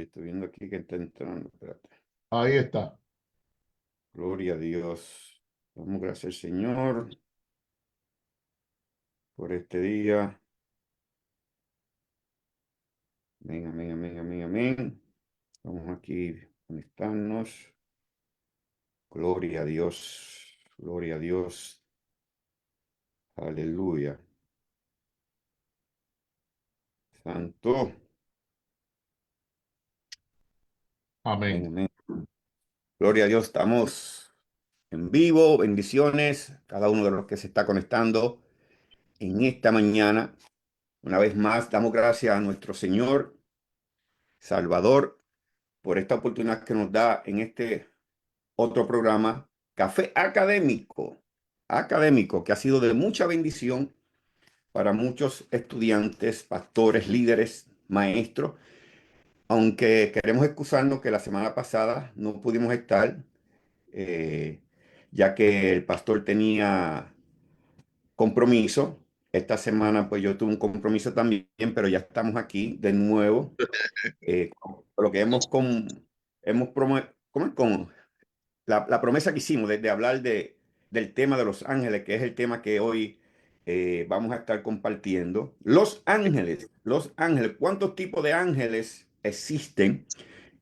Estoy viendo aquí que está entrando. Espérate. Ahí está. Gloria a Dios. Damos gracias al Señor por este día. Amén, amén, amén, amén, amén. Vamos aquí a conectarnos. Gloria a Dios. Gloria a Dios. Aleluya. Santo. Amén, Amén. amén. Gloria a Dios. Estamos en vivo. Bendiciones. Cada uno de los que se está conectando en esta mañana. Una vez más, damos gracias a nuestro Señor Salvador por esta oportunidad que nos da en este otro programa, Café Académico, que ha sido de mucha bendición para muchos estudiantes, pastores, líderes, maestros, aunque queremos excusarnos que la semana pasada no pudimos estar, eh, ya que el pastor tenía compromiso. Esta semana pues yo tuve un compromiso también, pero ya estamos aquí de nuevo. Con lo que hemos con la promesa que hicimos de hablar del tema de los ángeles, que es el tema que hoy vamos a estar compartiendo. Los ángeles, ¿cuántos tipos de ángeles existen?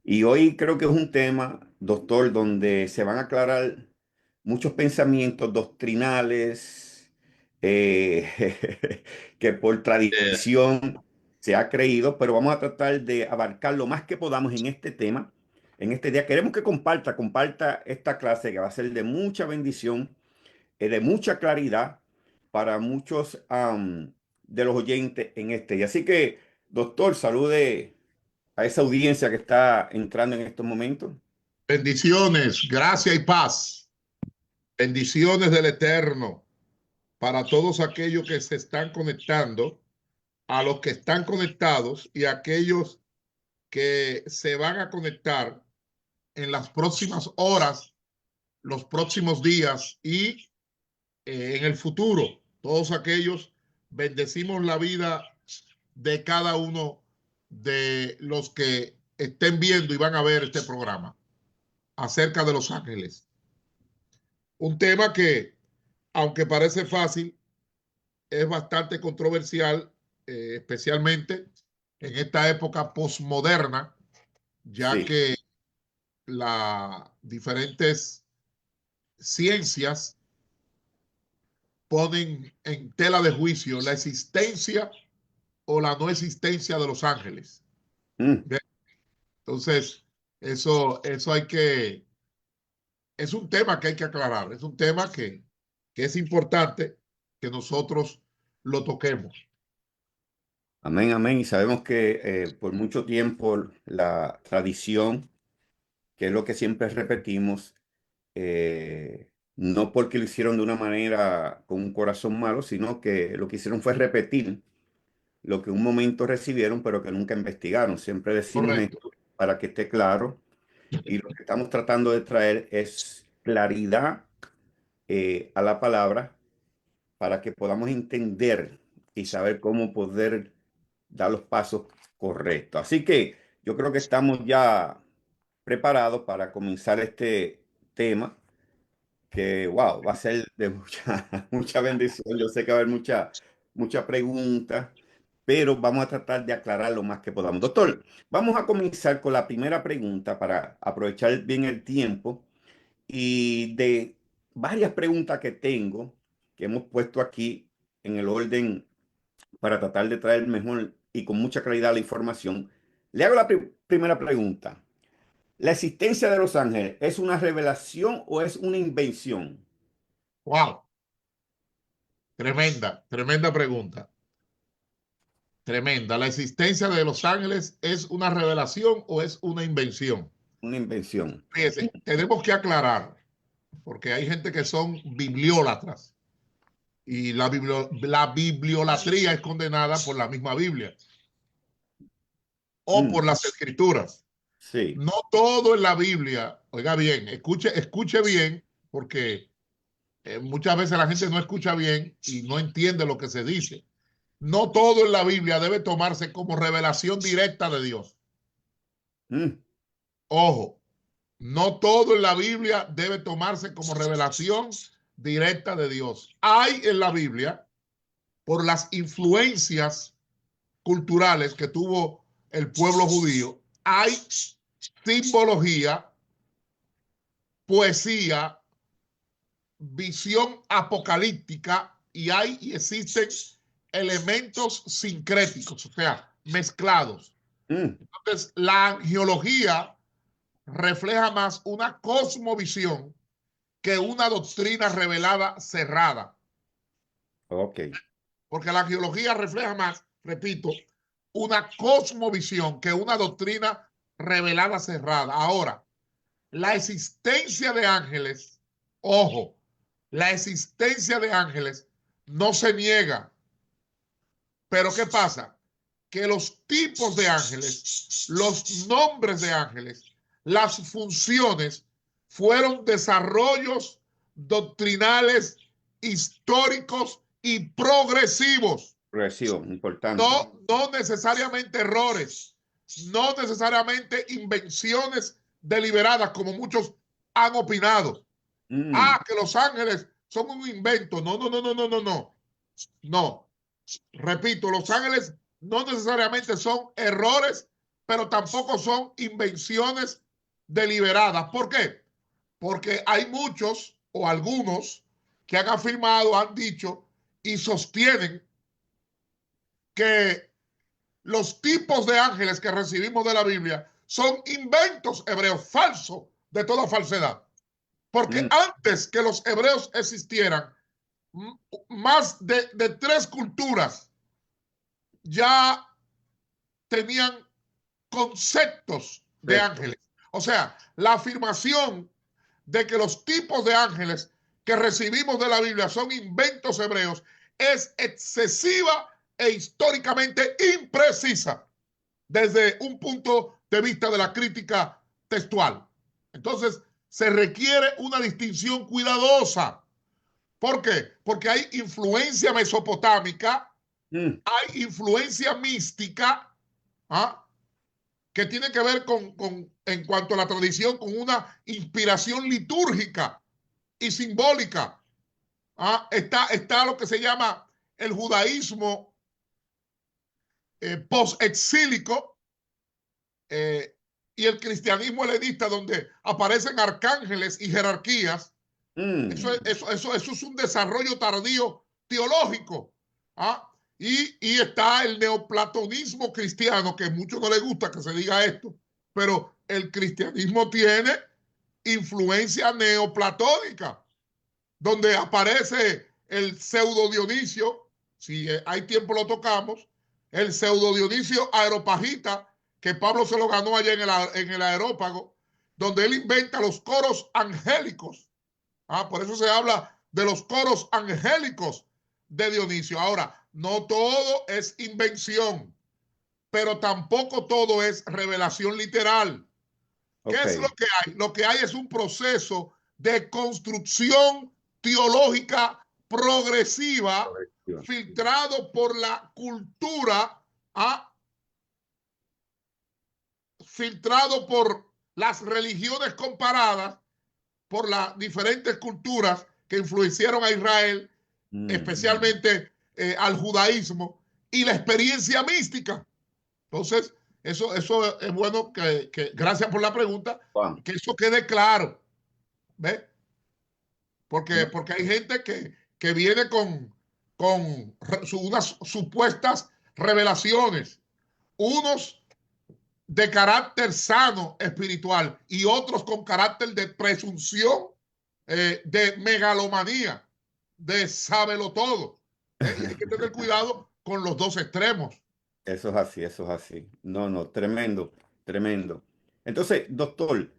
Y hoy creo que es un tema, doctor, donde se van a aclarar muchos pensamientos doctrinales que por tradición se ha creído, pero vamos a tratar de abarcar lo más que podamos en este tema, en este día. Queremos que comparta esta clase que va a ser de mucha bendición, de mucha claridad para muchos de los oyentes en este día. Así que, doctor, salude a esa audiencia que está entrando en estos momentos. Bendiciones, gracia y paz. Bendiciones del Eterno para todos aquellos que se están conectando, a los que están conectados y a aquellos que se van a conectar en las próximas horas, los próximos días y en el futuro. Todos aquellos, bendecimos la vida de cada uno de los que estén viendo y van a ver este programa acerca de los ángeles. Un tema que, aunque parece fácil, es bastante controversial, especialmente en esta época posmoderna, ya Sí, que las diferentes ciencias ponen en tela de juicio la existencia o la no existencia de los ángeles. mm, Entonces, eso hay que, es un tema que hay que aclarar, es un tema que es importante que nosotros lo toquemos. amén, amén. Y sabemos que por mucho tiempo la tradición, que es lo que siempre repetimos, no porque lo hicieron de una manera con un corazón malo, sino que lo que hicieron fue repetir lo que un momento recibieron, pero que nunca investigaron. Siempre decimos Correcto. esto para que esté claro. Y lo que estamos tratando de traer es claridad a la palabra para que podamos entender y saber cómo poder dar los pasos correctos. Así que yo creo que estamos ya preparados para comenzar este tema que, wow, va a ser de mucha, mucha bendición. Yo sé que va a haber mucha pregunta, pero vamos a tratar de aclarar lo más que podamos. Doctor, vamos a comenzar con la primera pregunta para aprovechar bien el tiempo y de varias preguntas que tengo, que hemos puesto aquí en el orden para tratar de traer mejor y con mucha claridad la información. Le hago la primera pregunta. ¿La existencia de los ángeles es una revelación o es una invención? Wow, tremenda, tremenda pregunta. Tremenda. ¿La existencia de los ángeles es una revelación o es una invención? Una invención. Fíjense, tenemos que aclarar, porque hay gente que son bibliólatras y la bibliolatría es condenada por la misma Biblia o Mm, por las escrituras. sí, No todo en la Biblia, oiga bien, escuche bien, porque muchas veces la gente no escucha bien y no entiende lo que se dice. No todo en la Biblia debe tomarse como revelación directa de Dios. Mm, Ojo, no todo en la Biblia debe tomarse como revelación directa de Dios. Hay en la Biblia, por las influencias culturales que tuvo el pueblo judío, hay simbología, poesía, visión apocalíptica y existen elementos sincréticos, o sea, mezclados. mm, Entonces, la angiología refleja más una cosmovisión que una doctrina revelada cerrada. ok. Porque la angiología refleja más, repito, una cosmovisión que una doctrina revelada cerrada. Ahora, la existencia de ángeles, ojo, la existencia de ángeles no se niega. Pero ¿qué pasa? Que los tipos de ángeles, los nombres de ángeles, las funciones fueron desarrollos doctrinales, históricos y progresivos. Progresivo, importante. No necesariamente errores, no necesariamente invenciones deliberadas, como muchos han opinado. Mm, Que los ángeles son un invento. No, no, no, no, no, no, no. No. Repito, los ángeles no necesariamente son errores, pero tampoco son invenciones deliberadas. ¿Por qué? Porque hay muchos o algunos que han afirmado, han dicho y sostienen que los tipos de ángeles que recibimos de la Biblia son inventos hebreos, falsos de toda falsedad. Porque mm, antes que los hebreos existieran, más de 3 culturas ya tenían conceptos de perfecto. ángeles. O sea, la afirmación de que los tipos de ángeles que recibimos de la Biblia son inventos hebreos es excesiva e históricamente imprecisa desde un punto de vista de la crítica textual. Entonces, se requiere una distinción cuidadosa. ¿Por qué? Porque hay influencia mesopotámica, Mm, hay influencia mística, ¿ah? Que tiene que ver en cuanto a la tradición, con una inspiración litúrgica y simbólica. Está lo que se llama el judaísmo post-exílico, y el cristianismo helenista, donde aparecen arcángeles y jerarquías. mm, Eso es un desarrollo tardío teológico. ¿Ah? Y está el neoplatonismo cristiano, que a muchos no les gusta que se diga esto, pero el cristianismo tiene influencia neoplatónica, donde aparece el pseudo Dionisio, si hay tiempo lo tocamos, el pseudo Dionisio Areopagita, que Pablo se lo ganó allá en el Areópago, donde él inventa los coros angélicos. Por eso se habla de los coros angélicos de Dionisio. Ahora, no todo es invención, pero tampoco todo es revelación literal. ¿Qué ok. es lo que hay? Lo que hay es un proceso de construcción teológica progresiva Correcto. filtrado por la cultura, ¿ah? Filtrado por las religiones comparadas, por las diferentes culturas que influenciaron a Israel, Mm, especialmente al judaísmo, y la experiencia mística. Entonces, eso es bueno gracias por la pregunta, Juan, que eso quede claro. ¿Ves? no, Porque hay gente que viene con unas supuestas revelaciones, unos de carácter sano espiritual y otros con carácter de presunción, de megalomanía, de sábelo todo. Y hay que tener cuidado con los dos extremos. eso es así, eso es así. No, no, tremendo, tremendo. Entonces, doctor,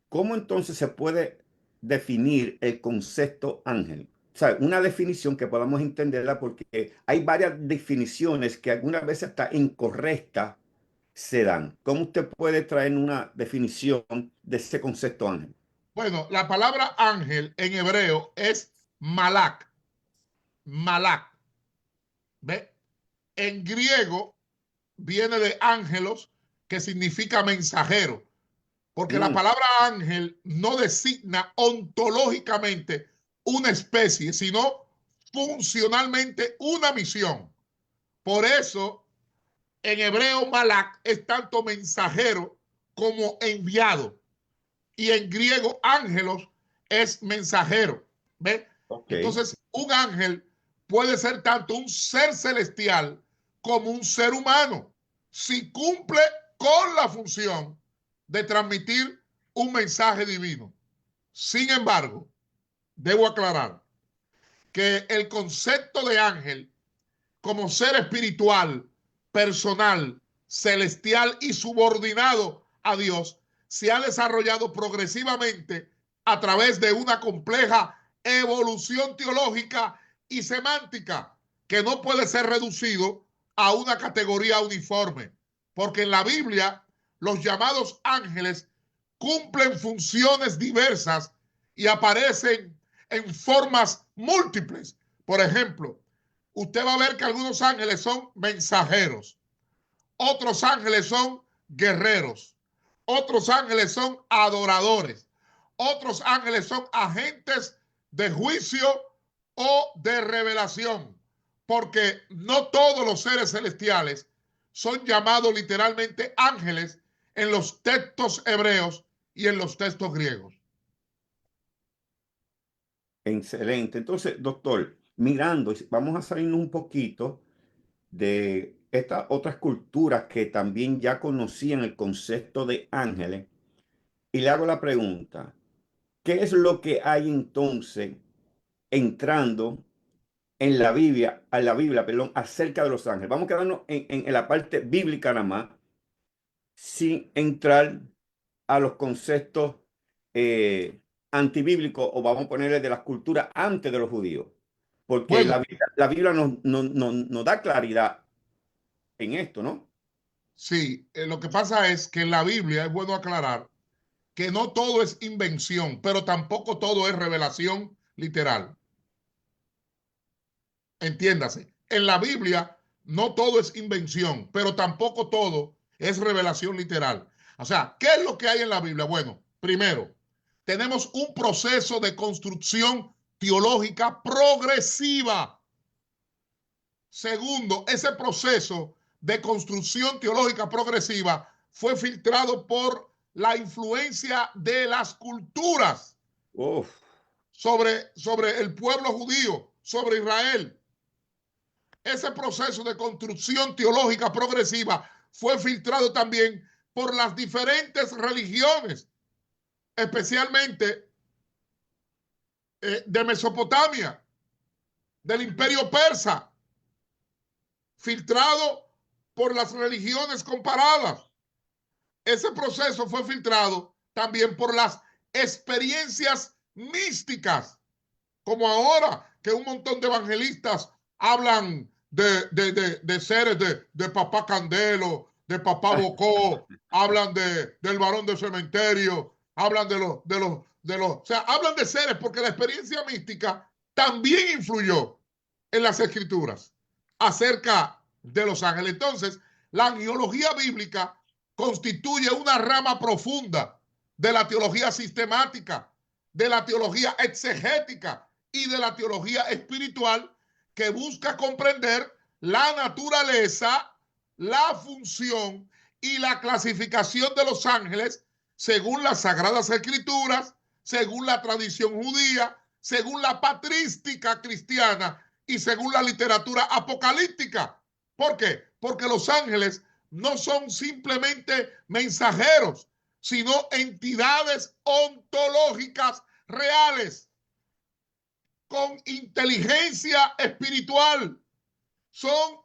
¿cómo entonces se puede definir el concepto ángel? O sea, una definición que podamos entenderla porque hay varias definiciones que algunas veces hasta incorrectas se dan. ¿Cómo usted puede traer una definición de ese concepto ángel? Bueno, la palabra ángel en hebreo es malak, malak. ¿Ve? En griego viene de ángelos, que significa mensajero, porque la palabra ángel no designa ontológicamente una especie, sino funcionalmente una misión. Por eso, en hebreo, malak es tanto mensajero como enviado. Y en griego, ángelos es mensajero. ¿Ve? Ok. Entonces, un ángel puede ser tanto un ser celestial como un ser humano, si cumple con la función de transmitir un mensaje divino. Sin embargo, debo aclarar que el concepto de ángel como ser espiritual, personal, celestial y subordinado a Dios, se ha desarrollado progresivamente a través de una compleja evolución teológica y semántica que no puede ser reducido a una categoría uniforme, porque en la Biblia los llamados ángeles cumplen funciones diversas y aparecen en formas múltiples. Por ejemplo, usted va a ver que algunos ángeles son mensajeros, otros ángeles son guerreros, otros ángeles son adoradores, otros ángeles son agentes de juicio o de revelación, porque no todos los seres celestiales son llamados literalmente ángeles en los textos hebreos y en los textos griegos. Excelente. Entonces, doctor, mirando, vamos a salirnos un poquito de estas otras culturas que también ya conocían el concepto de ángeles y le hago la pregunta, ¿qué es lo que hay entonces entrando en la Biblia, perdón, acerca de los ángeles? Vamos a quedarnos en la parte bíblica nada más, sin entrar a los conceptos antibíblicos, o vamos a ponerle de las culturas antes de los judíos, porque Bueno, la Biblia nos da claridad en esto, ¿no? sí, lo que pasa es que en la Biblia es bueno aclarar que no todo es invención, pero tampoco todo es revelación literal. Entiéndase, en la Biblia no todo es invención, pero tampoco todo es revelación literal. O sea, ¿qué es lo que hay en la Biblia? Bueno, primero, tenemos un proceso de construcción teológica progresiva. Segundo, ese proceso de construcción teológica progresiva fue filtrado por la influencia de las culturas Uf, sobre el pueblo judío, sobre Israel. Ese proceso de construcción teológica progresiva fue filtrado también por las diferentes religiones, especialmente de Mesopotamia, del imperio persa, filtrado por las religiones comparadas. Ese proceso fue filtrado también por las experiencias místicas, como ahora que un montón de evangelistas hablan de seres de Papá Candelo, de Papá Bocó, hablan del varón del cementerio, hablan o sea, hablan de seres porque la experiencia mística también influyó en las escrituras acerca de los ángeles. Entonces, la angiología bíblica constituye una rama profunda de la teología sistemática, de la teología exegética y de la teología espiritual que busca comprender la naturaleza, la función y la clasificación de los ángeles según las Sagradas Escrituras, según la tradición judía, según la patrística cristiana y según la literatura apocalíptica. ¿Por qué? Porque los ángeles no son simplemente mensajeros, sino entidades ontológicas reales con inteligencia espiritual. Son,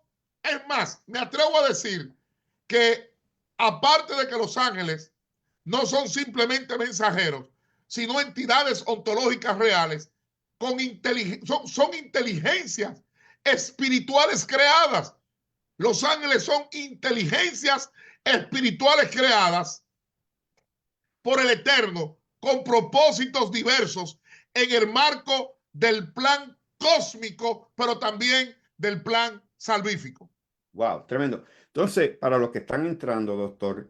es más, me atrevo a decir que aparte de que los ángeles no son simplemente mensajeros, sino entidades ontológicas reales, son inteligencias espirituales creadas. Los ángeles son inteligencias espirituales creadas por el Eterno con propósitos diversos en el marco del plan cósmico, pero también del plan salvífico. wow, tremendo. Entonces, para los que están entrando, doctor,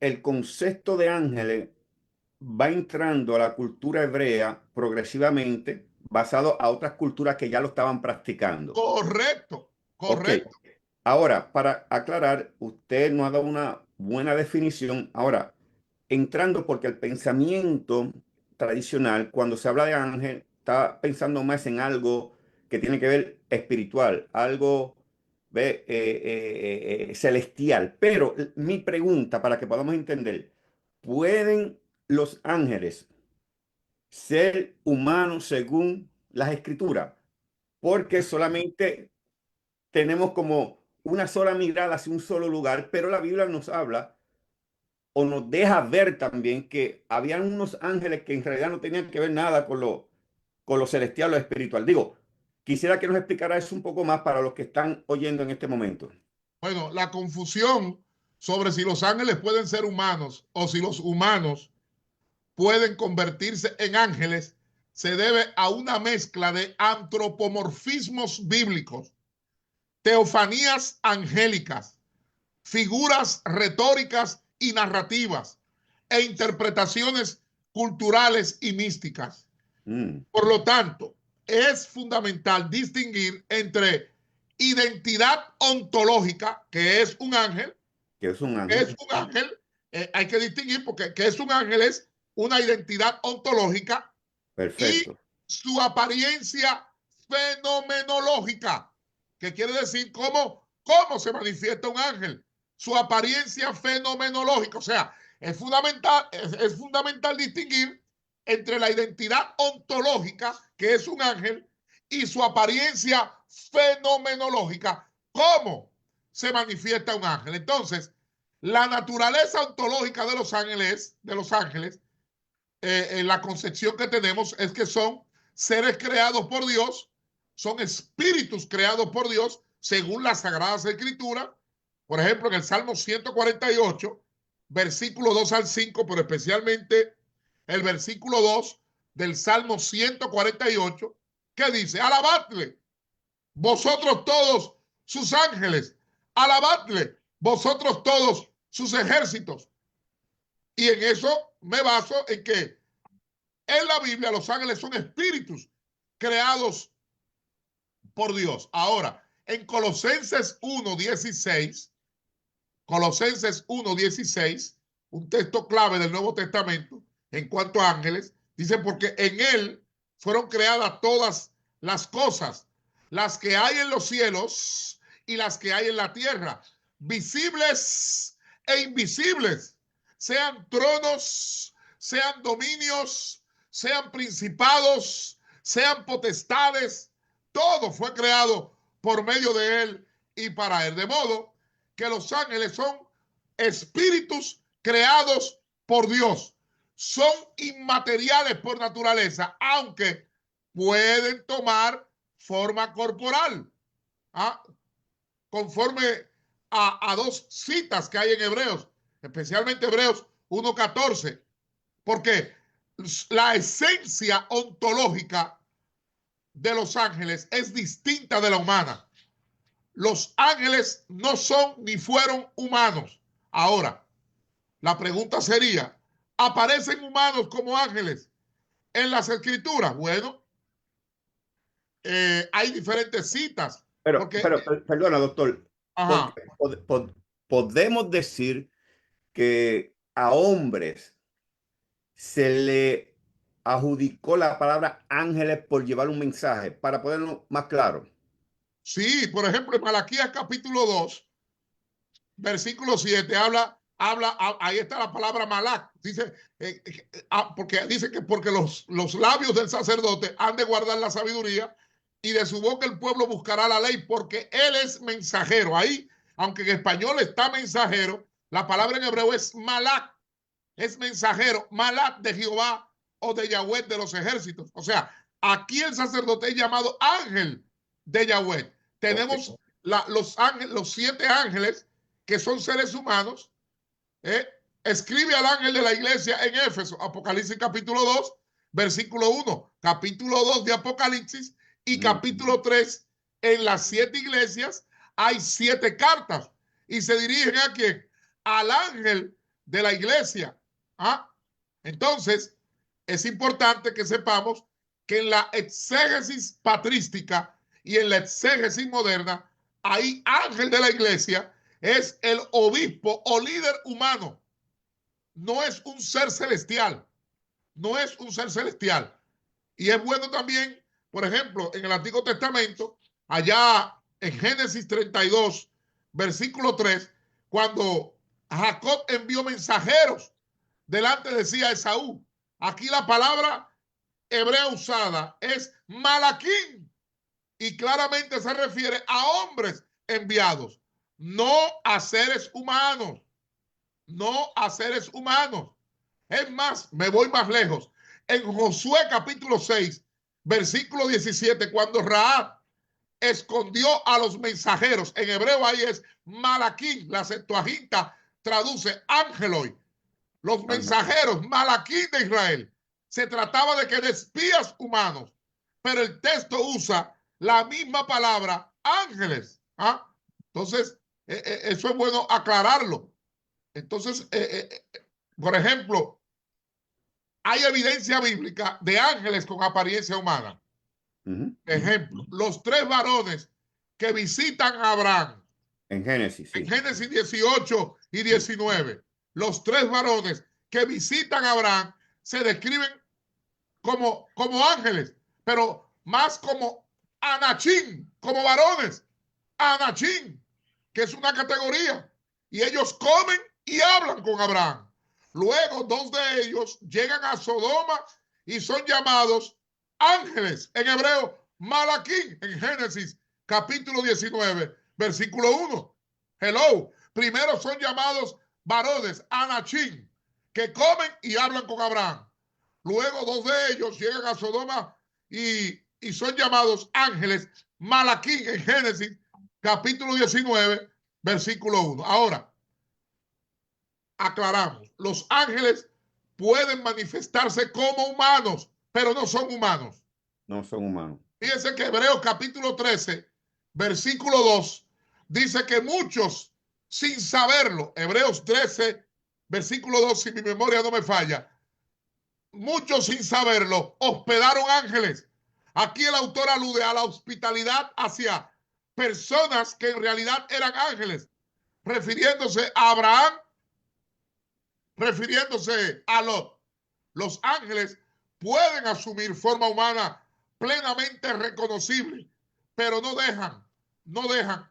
el concepto de ángeles va entrando a la cultura hebrea progresivamente, basado a otras culturas que ya lo estaban practicando. Correcto, Ok, correcto. ahora, para aclarar, usted nos ha dado una buena definición. Ahora, entrando porque el pensamiento tradicional, cuando se habla de ángel, está pensando más en algo que tiene que ver espiritual, algo celestial. Pero mi pregunta, para que podamos entender, ¿pueden los ángeles ser humanos según las escrituras? Porque solamente tenemos como una sola mirada hacia un solo lugar, pero la Biblia nos habla o nos deja ver también que habían unos ángeles que en realidad no tenían que ver nada con lo celestial o espiritual. Digo, quisiera que nos explicara eso un poco más para los que están oyendo en este momento. Bueno, la confusión sobre si los ángeles pueden ser humanos o si los humanos pueden convertirse en ángeles se debe a una mezcla de antropomorfismos bíblicos, teofanías angélicas, figuras retóricas y narrativas e interpretaciones culturales y místicas. Mm, Por lo tanto, es fundamental distinguir entre identidad ontológica, que es un ángel, que es un que es ángel. un ángel, hay que distinguir porque que es un ángel es una identidad ontológica y Perfecto. su apariencia fenomenológica, que quiere decir cómo se manifiesta un ángel, su apariencia fenomenológica. O sea, es fundamental distinguir entre la identidad ontológica, que es un ángel, y su apariencia fenomenológica, cómo se manifiesta un ángel. Entonces, la naturaleza ontológica de los ángeles en la concepción que tenemos es que son seres creados por Dios, son espíritus creados por Dios, según las Sagradas Escrituras. Por ejemplo, en el Salmo 148, versículo 2 al 5, pero especialmente el versículo 2 del Salmo 148, que dice, alabadle, vosotros todos sus ángeles, alabadle, vosotros todos sus ejércitos. Y en eso me baso en que en la Biblia los ángeles son espíritus creados por Dios. Ahora, en Colosenses 1:16, un texto clave del Nuevo Testamento en cuanto a ángeles, dice porque en él fueron creadas todas las cosas, las que hay en los cielos y las que hay en la tierra, visibles e invisibles, sean tronos, sean dominios, sean principados, sean potestades, todo fue creado por medio de él y para él. De modo que los ángeles son espíritus creados por Dios. Son inmateriales por naturaleza, aunque pueden tomar forma corporal. ¿Ah? Conforme a dos citas que hay en Hebreos, especialmente Hebreos 1:14, porque la esencia ontológica de los ángeles es distinta de la humana. Los ángeles no son ni fueron humanos. Ahora, la pregunta sería, ¿aparecen humanos como ángeles en las escrituras? Bueno, hay diferentes citas, porque, Perdona, doctor, porque ajá, podemos decir que a hombres se le adjudicó la palabra ángeles por llevar un mensaje, para ponerlo más claro. sí, por ejemplo, en Malaquías capítulo 2, versículo 7, ahí está la palabra malak, dice, porque dice que porque los labios del sacerdote han de guardar la sabiduría y de su boca el pueblo buscará la ley porque él es mensajero. Ahí, aunque en español está mensajero, la palabra en hebreo es malak, es mensajero, malak de Jehová o de Yahweh de los ejércitos. O sea, aquí el sacerdote es llamado ángel de Yahweh. Ok. Tenemos los 7 ángeles que son seres humanos. Escribe al ángel de la iglesia en Éfeso, Apocalipsis capítulo 2, versículo 1, capítulo 2 de Apocalipsis y Mm, capítulo 3, en las 7 iglesias hay 7 cartas y se dirigen a quién? Al ángel de la iglesia. ¿Ah? Entonces, es importante que sepamos que en la exégesis patrística y en la exégesis moderna, ahí ángel de la iglesia es el obispo o líder humano. No es un ser celestial. No es un ser celestial. Y es bueno también, por ejemplo, en el Antiguo Testamento, allá en Génesis 32, versículo 3, cuando Jacob envió mensajeros delante de Esaú. Aquí la palabra hebrea usada es malaquín y claramente se refiere a hombres enviados, no a seres humanos, no a seres humanos. Es más, me voy más lejos. En Josué capítulo 6, versículo 17, cuando Rahab escondió a los mensajeros, en hebreo ahí es malaquín, la Septuaginta traduce ángeloi, los mensajeros malaquín de Israel. Se trataba de que de espías humanos, pero el texto usa la misma palabra ángeles. ¿Ah? Entonces, eso es bueno aclararlo. Entonces, por ejemplo, hay evidencia bíblica de ángeles con apariencia humana. Ejemplo, los 3 varones que visitan a Abraham. En Génesis, sí. En Génesis 18 y 19, los 3 varones que visitan a Abraham se describen como ángeles, pero más como anachín, como varones. Anachín, que es una categoría. Y ellos comen y hablan con Abraham. Luego 2 de ellos llegan a Sodoma y son llamados ángeles. En hebreo, malaquín, en Génesis capítulo 19, versículo 1. Hello. Primero son llamados varones, anachín, que comen y hablan con Abraham. Luego 2 de ellos llegan a Sodoma y son llamados ángeles, malaquín, en Génesis capítulo 19, versículo 1. Ahora, aclaramos, los ángeles pueden manifestarse como humanos, pero no son humanos. No son humanos. Fíjense que Hebreos capítulo 13, versículo 2, dice que muchos, sin saberlo, Hebreos 13, versículo 2, si mi memoria no me falla, muchos sin saberlo hospedaron ángeles. Aquí el autor alude a la hospitalidad hacia personas que en realidad eran ángeles, refiriéndose a Abraham, refiriéndose a Lot. Los ángeles pueden asumir forma humana plenamente reconocible, pero no dejan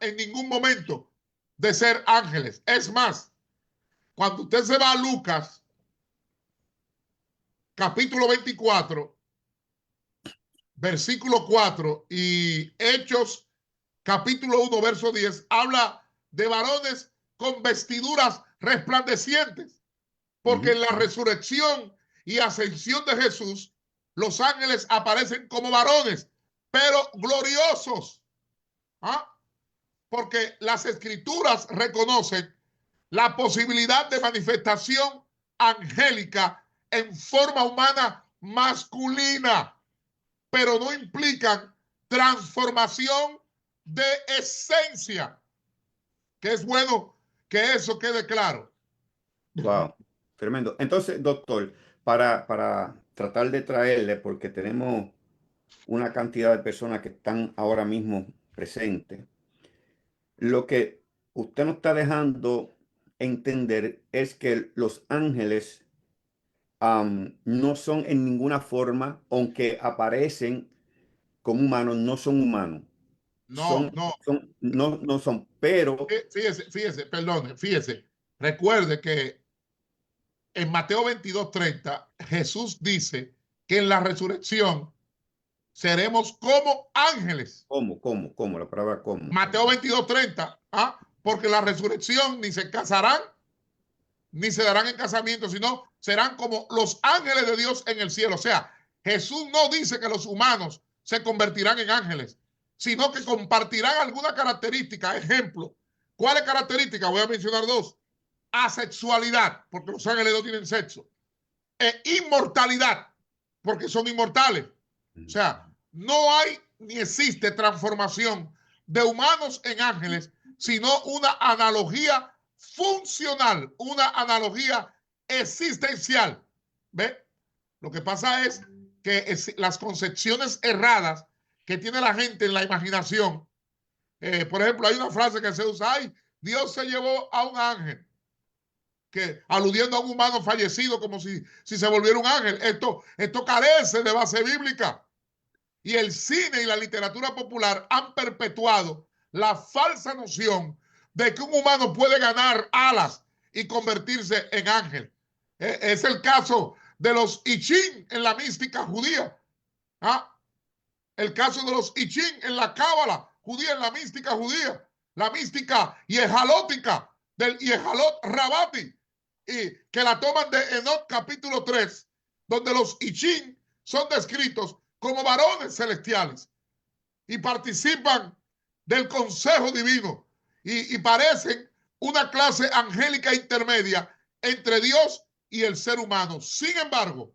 en ningún momento de ser ángeles. Es más, cuando usted se va a Lucas, capítulo 24, versículo 4 y Hechos, capítulo 1, verso 10, habla de varones con vestiduras resplandecientes, porque en la resurrección y ascensión de Jesús, los ángeles aparecen como varones, pero gloriosos. ¿Ah? Porque las escrituras reconocen la posibilidad de manifestación angélica en forma humana masculina, pero no implican transformación de esencia. Que es bueno que eso quede claro. Wow, tremendo. Entonces, doctor, para tratar de traerle, porque tenemos una cantidad de personas que están ahora mismo presentes, lo que usted nos está dejando entender es que los ángeles no son en ninguna forma, aunque aparecen como humanos, no son humanos. No, no. No son, pero... Fíjese. Recuerde que en Mateo 22:30, Jesús dice que en la resurrección seremos como ángeles. ¿Cómo? La palabra cómo. Mateo 22:30, ¿ah? Porque la resurrección ni se casarán, ni se darán en casamiento, sino serán como los ángeles de Dios en el cielo. O sea, Jesús no dice que los humanos se convertirán en ángeles, sino que compartirán alguna característica. Ejemplo, ¿cuáles características? Voy a mencionar 2. Asexualidad, porque los ángeles no tienen sexo. E inmortalidad, porque son inmortales. O sea, no hay ni existe transformación de humanos en ángeles, sino una analogía funcional, una analogía existencial. ¿Ve? Lo que pasa es que las concepciones erradas que tiene la gente en la imaginación, por ejemplo, hay una frase que se usa, ay, Dios se llevó a un ángel, que aludiendo a un humano fallecido como si se volviera un ángel. Esto carece de base bíblica. Y el cine y la literatura popular han perpetuado la falsa noción de que un humano puede ganar alas y convertirse en ángel. Es el caso de los I Ching en la mística judía. ¿Ah? El caso de los I Ching en la cábala judía, en la mística judía. La mística yehalótica del Yehalot Rabati, y que la toman de Enoch capítulo 3, donde los I Ching son descritos como varones celestiales y participan del consejo divino y parecen una clase angélica intermedia entre Dios y el ser humano. Sin embargo,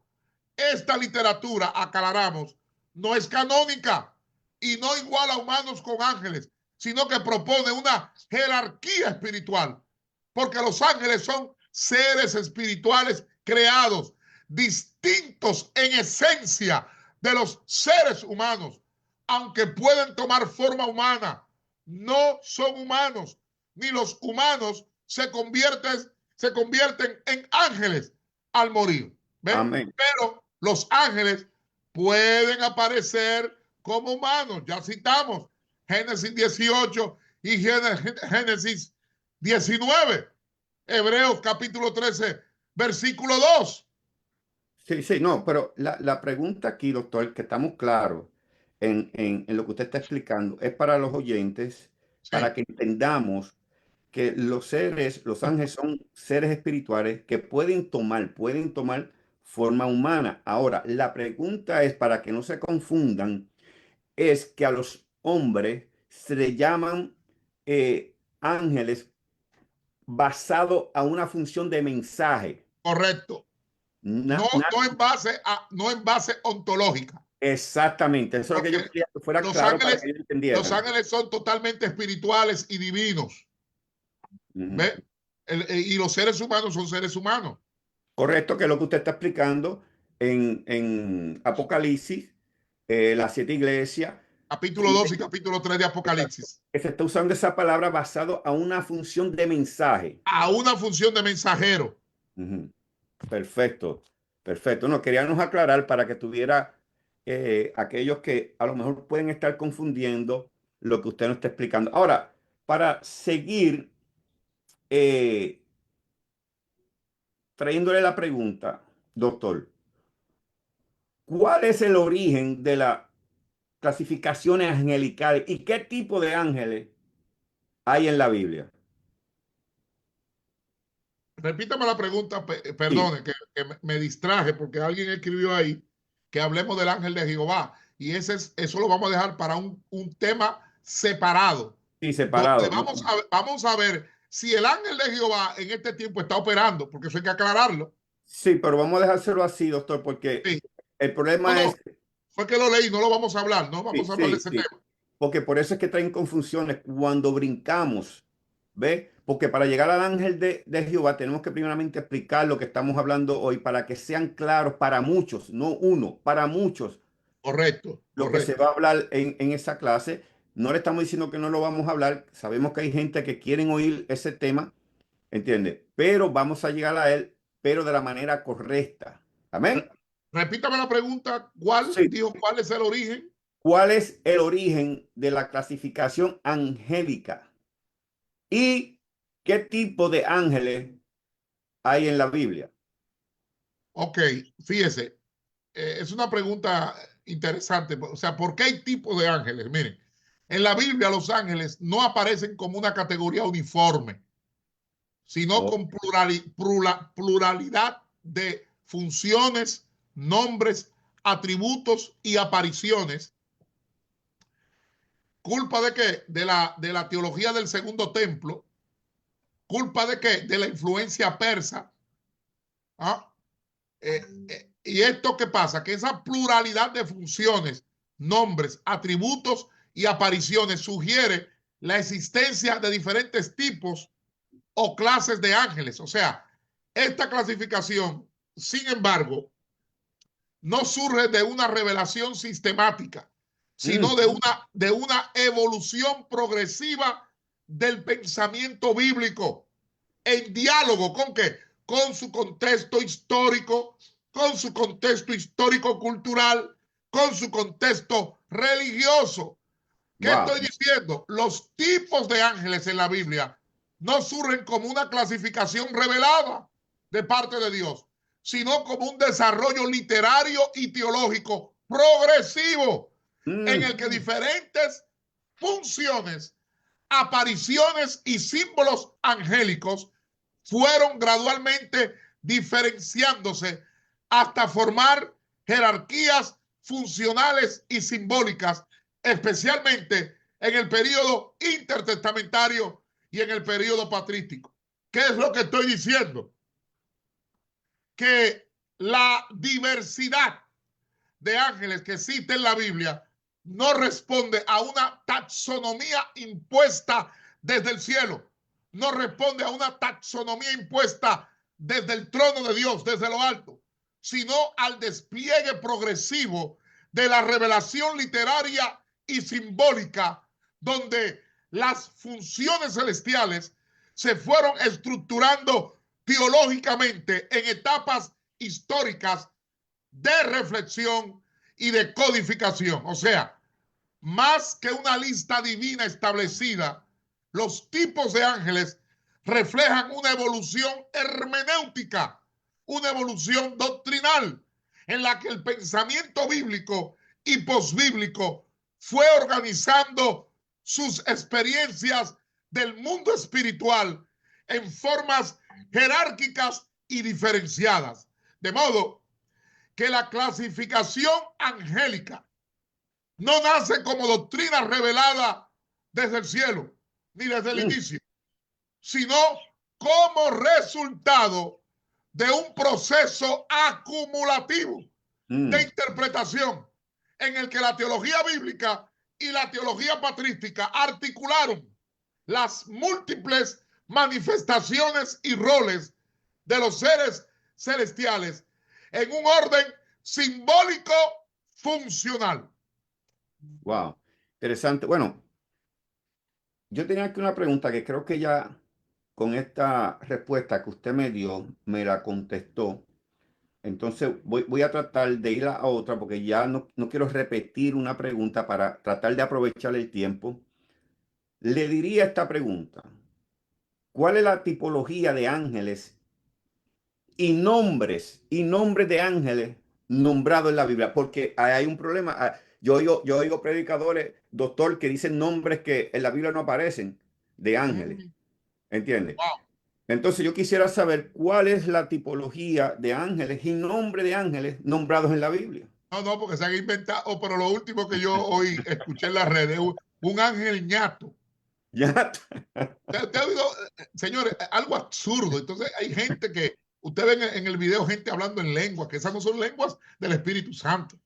esta literatura, aclaramos, no es canónica y no iguala a humanos con ángeles, sino que propone una jerarquía espiritual, porque los ángeles son seres espirituales creados, distintos en esencia de los seres humanos, aunque pueden tomar forma humana, no son humanos, ni los humanos se convierten en ángeles al morir. ¿Ven? Amén. Pero los ángeles pueden aparecer como humanos. Ya citamos Génesis 18 y Génesis 19. Hebreos capítulo 13, versículo 2. Sí, sí, no, pero la pregunta aquí, doctor, que estamos claros en lo que usted está explicando, es para los oyentes, para Sí, que entendamos que los seres, los ángeles son seres espirituales que pueden tomar forma humana. Ahora, la pregunta es, para que no se confundan, es que a los hombres se le llaman ángeles basado a una función de mensaje. correcto. No, Na- na- no en base ontológica. exactamente, eso es lo que Porque yo quería que fuera los claro para ángeles, que ellos los entendieran. ángeles son totalmente espirituales y divinos. Ujú. ¿Ve? Y los seres humanos son seres humanos. Correcto, que es lo que usted está explicando en Apocalipsis, las siete iglesias, Capítulo 2 y que capítulo 3 de Apocalipsis. se está usando esa palabra basado a una función de mensaje. A una función de mensajero. Ujú. Perfecto, perfecto. No, queríamos aclarar para que tuviera aquellos que a lo mejor pueden estar confundiendo lo que usted nos está explicando. Ahora, para seguir eh, trayéndole la pregunta, doctor, ¿cuál es el origen de las clasificaciones angelicales y qué tipo de ángeles hay en la Biblia? Repítame la pregunta, Sí, perdone, que me distraje porque alguien escribió ahí que hablemos del ángel de Jehová. Y eso lo vamos a dejar para un tema separado, sí, donde separado. vamos a ver si el ángel de Jehová en este tiempo está operando, porque eso hay que aclararlo. Sí, pero vamos a dejárselo así, doctor, porque Sí. el No, problema no, es, fue que lo leí, no lo vamos a hablar, no sí, vamos a hablar de sí, ese sí, tema. porque por eso es que traen confusiones cuando brincamos, ¿ve? Porque para llegar al ángel de Jehová tenemos que primeramente explicar lo que estamos hablando hoy para que sean claros para muchos, no uno, para muchos, Correcto, lo que se correcto. va a hablar en esa clase. No le estamos diciendo que no lo vamos a hablar, sabemos que hay gente que quieren oír ese tema, ¿entiende? Pero vamos a llegar a él, pero de la manera correcta. Re- Amén. Repítame la pregunta, ¿cuál Sí. dijo cuál es el origen? ¿Cuál es el origen de la clasificación angélica? ¿Y qué tipo de ángeles hay en la Biblia? Ok, fíjese, es una pregunta interesante. O sea, ¿por qué hay tipos de ángeles? Miren, en la Biblia los ángeles no aparecen como una categoría uniforme, sino Oh, con pluralidad de funciones, nombres, atributos y apariciones. ¿Culpa de qué? De la teología del segundo templo. ¿Culpa de qué? De la influencia persa. ¿Ah? ¿Y esto qué pasa? Que esa pluralidad de funciones, nombres, atributos y apariciones sugiere la existencia de diferentes tipos o clases de ángeles. O sea, esta clasificación, sin embargo, no surge de una revelación sistemática, sino de una evolución progresiva del pensamiento bíblico, en diálogo con ¿qué? Con su contexto histórico, con su contexto histórico-cultural, con su contexto religioso. ¿Qué Wow. estoy diciendo? Los tipos de ángeles en la Biblia no surgen como una clasificación revelada de parte de Dios, sino como un desarrollo literario y teológico progresivo en el que diferentes funciones, apariciones y símbolos angélicos fueron gradualmente diferenciándose hasta formar jerarquías funcionales y simbólicas, especialmente en el periodo intertestamentario y en el periodo patrístico. ¿Qué es lo que estoy diciendo? Que la diversidad de ángeles que existe en la Biblia no responde a una taxonomía impuesta desde el cielo, no responde a una taxonomía impuesta desde el trono de Dios, desde lo alto, sino al despliegue progresivo de la revelación literaria y simbólica, donde las funciones celestiales se fueron estructurando teológicamente en etapas históricas de reflexión y de codificación. O sea, más que una lista divina establecida, los tipos de ángeles reflejan una evolución hermenéutica, una evolución doctrinal, en la que el pensamiento bíblico y posbíblico fue organizando sus experiencias del mundo espiritual en formas jerárquicas y diferenciadas. De modo que la clasificación angélica no nace como doctrina revelada desde el cielo, ni desde el inicio, sino como resultado de un proceso acumulativo de interpretación en el que la teología bíblica y la teología patrística articularon las múltiples manifestaciones y roles de los seres celestiales en un orden simbólico funcional. Wow. Interesante. Bueno, yo tenía aquí una pregunta que creo que ya con esta respuesta que usted me dio, me la contestó. Entonces voy a tratar de ir a otra porque ya no quiero repetir una pregunta para tratar de aprovechar el tiempo. Le diría esta pregunta. ¿Cuál es la tipología de ángeles y nombres de ángeles nombrados en la Biblia? Porque hay un problema. Yo oigo predicadores, doctor, que dicen nombres que en la Biblia no aparecen de ángeles. ¿Entiendes? Wow. Entonces yo quisiera saber cuál es la tipología de ángeles y nombre de ángeles nombrados en la Biblia. No, porque se han inventado, pero lo último que yo hoy escuché en las redes, un ángel ñato. Ya. ¿Te ha oído, señores, algo absurdo? Entonces hay gente que, usted ve en el video gente hablando en lenguas, que esas no son lenguas del Espíritu Santo.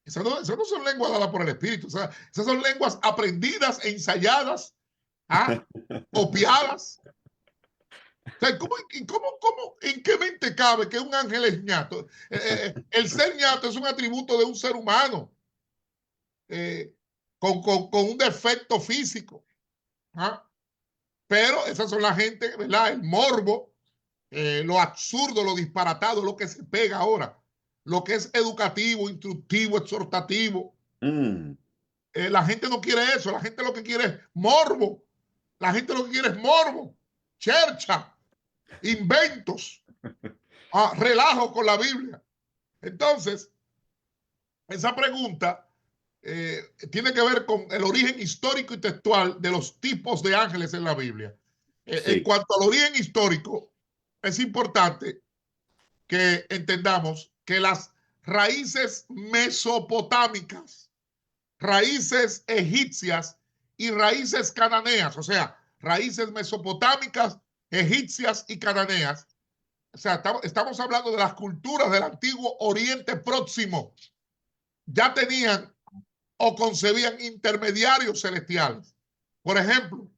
Esas no son lenguas dadas por el Espíritu. O sea, esas son lenguas aprendidas, ensayadas, opiadas. O sea, ¿en qué mente cabe que un ángel es ñato? El ser ñato es un atributo de un ser humano eh, con un defecto físico. ¿Ah? Pero esas son la gente, ¿verdad? El morbo, lo absurdo, lo disparatado, lo que se pega ahora. Lo que es educativo, instructivo, exhortativo. La gente no quiere eso. La gente lo que quiere es morbo. La gente lo que quiere es morbo, chercha, inventos, relajo con la Biblia. Entonces, esa pregunta tiene que ver con el origen histórico y textual de los tipos de ángeles en la Biblia. Sí. En cuanto al origen histórico, es importante que entendamos que las raíces mesopotámicas, raíces egipcias y raíces cananeas, o sea, raíces mesopotámicas, egipcias y cananeas, o sea, estamos hablando de las culturas del antiguo Oriente Próximo, ya tenían o concebían intermediarios celestiales. Por ejemplo,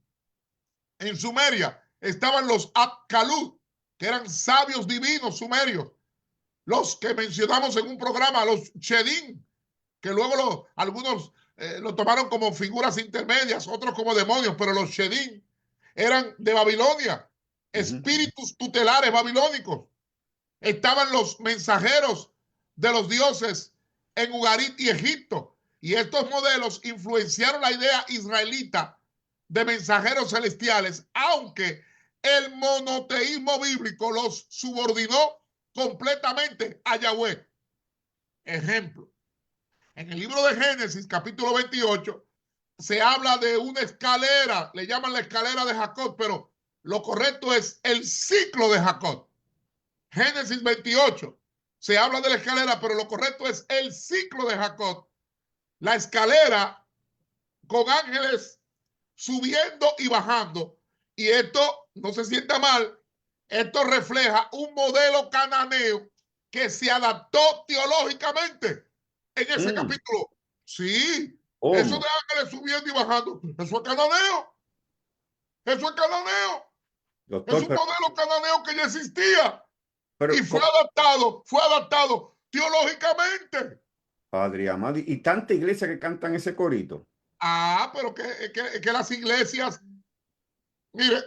en Sumeria estaban los Akkalud, que eran sabios divinos sumerios, los que mencionamos en un programa, los Chedim, que luego algunos lo tomaron como figuras intermedias, otros como demonios, pero los Chedim eran de Babilonia, espíritus tutelares babilónicos. Estaban los mensajeros de los dioses en Ugarit y Egipto, y estos modelos influenciaron la idea israelita de mensajeros celestiales, aunque el monoteísmo bíblico los subordinó completamente a Yahweh. Ejemplo, en el libro de Génesis, capítulo 28, se habla de una escalera, le llaman la escalera de Jacob, pero lo correcto es el ciclo de Jacob. Génesis 28, se habla de la escalera, pero lo correcto es el ciclo de Jacob. La escalera con ángeles subiendo y bajando. Y esto, no se sienta mal, esto refleja un modelo cananeo que se adaptó teológicamente en ese capítulo. Sí, eso de ángeles subiendo y bajando, eso es cananeo. Eso es cananeo. Doctor, es un modelo cananeo que ya existía. Pero, y fue adaptado teológicamente. Padre amado, y tanta iglesia que cantan ese corito. Pero que las iglesias, mire,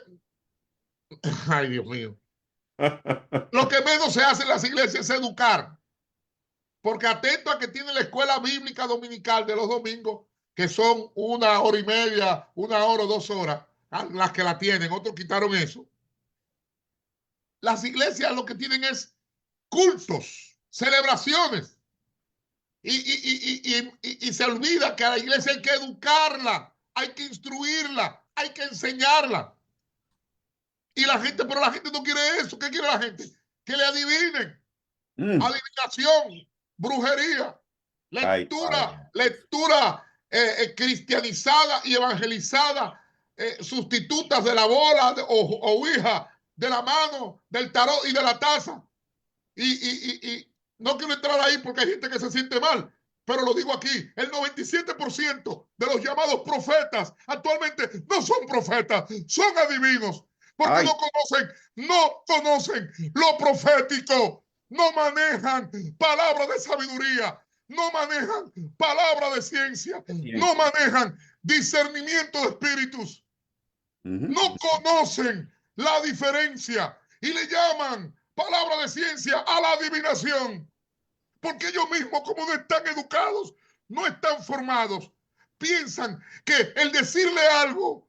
ay Dios mío, lo que menos se hace en las iglesias es educar, porque atento a que tiene la escuela bíblica dominical de los domingos, que son 1 hora y media, 1 hora o 2 horas, las que la tienen, otros quitaron eso. Las iglesias lo que tienen es cultos, celebraciones, y se olvida que a la iglesia hay que educarla, hay que instruirla, hay que enseñarla. Y la gente, pero la gente no quiere eso. ¿Qué quiere la gente? Que le adivinen. Adivinación, brujería, lectura cristianizada y evangelizada, sustitutas de la bola o ouija, de la mano, del tarot y de la taza. Y no quiero entrar ahí porque hay gente que se siente mal, pero lo digo aquí, el 97% de los llamados profetas actualmente no son profetas, son adivinos, porque no conocen lo profético, no manejan palabras de sabiduría, no manejan palabras de ciencia, no manejan discernimiento de espíritus, no conocen la diferencia y le llaman palabra de ciencia a la adivinación, porque ellos mismos, como no están educados, no están formados, piensan que el decirle algo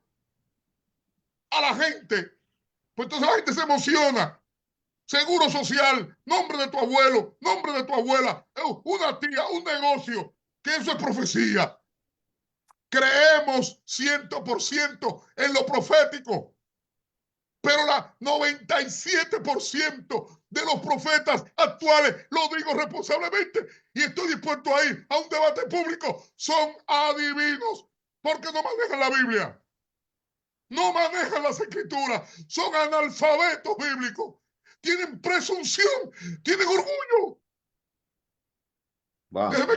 a la gente, pues entonces la gente se emociona. Seguro social, nombre de tu abuelo, nombre de tu abuela, una tía, un negocio, que eso es profecía. Creemos 100% en lo profético. Pero la 97% de los profetas actuales, lo digo responsablemente, y estoy dispuesto a ir a un debate público, son adivinos, porque no manejan la Biblia, no manejan las escrituras, son analfabetos bíblicos, tienen presunción, tienen orgullo. Wow. Déjeme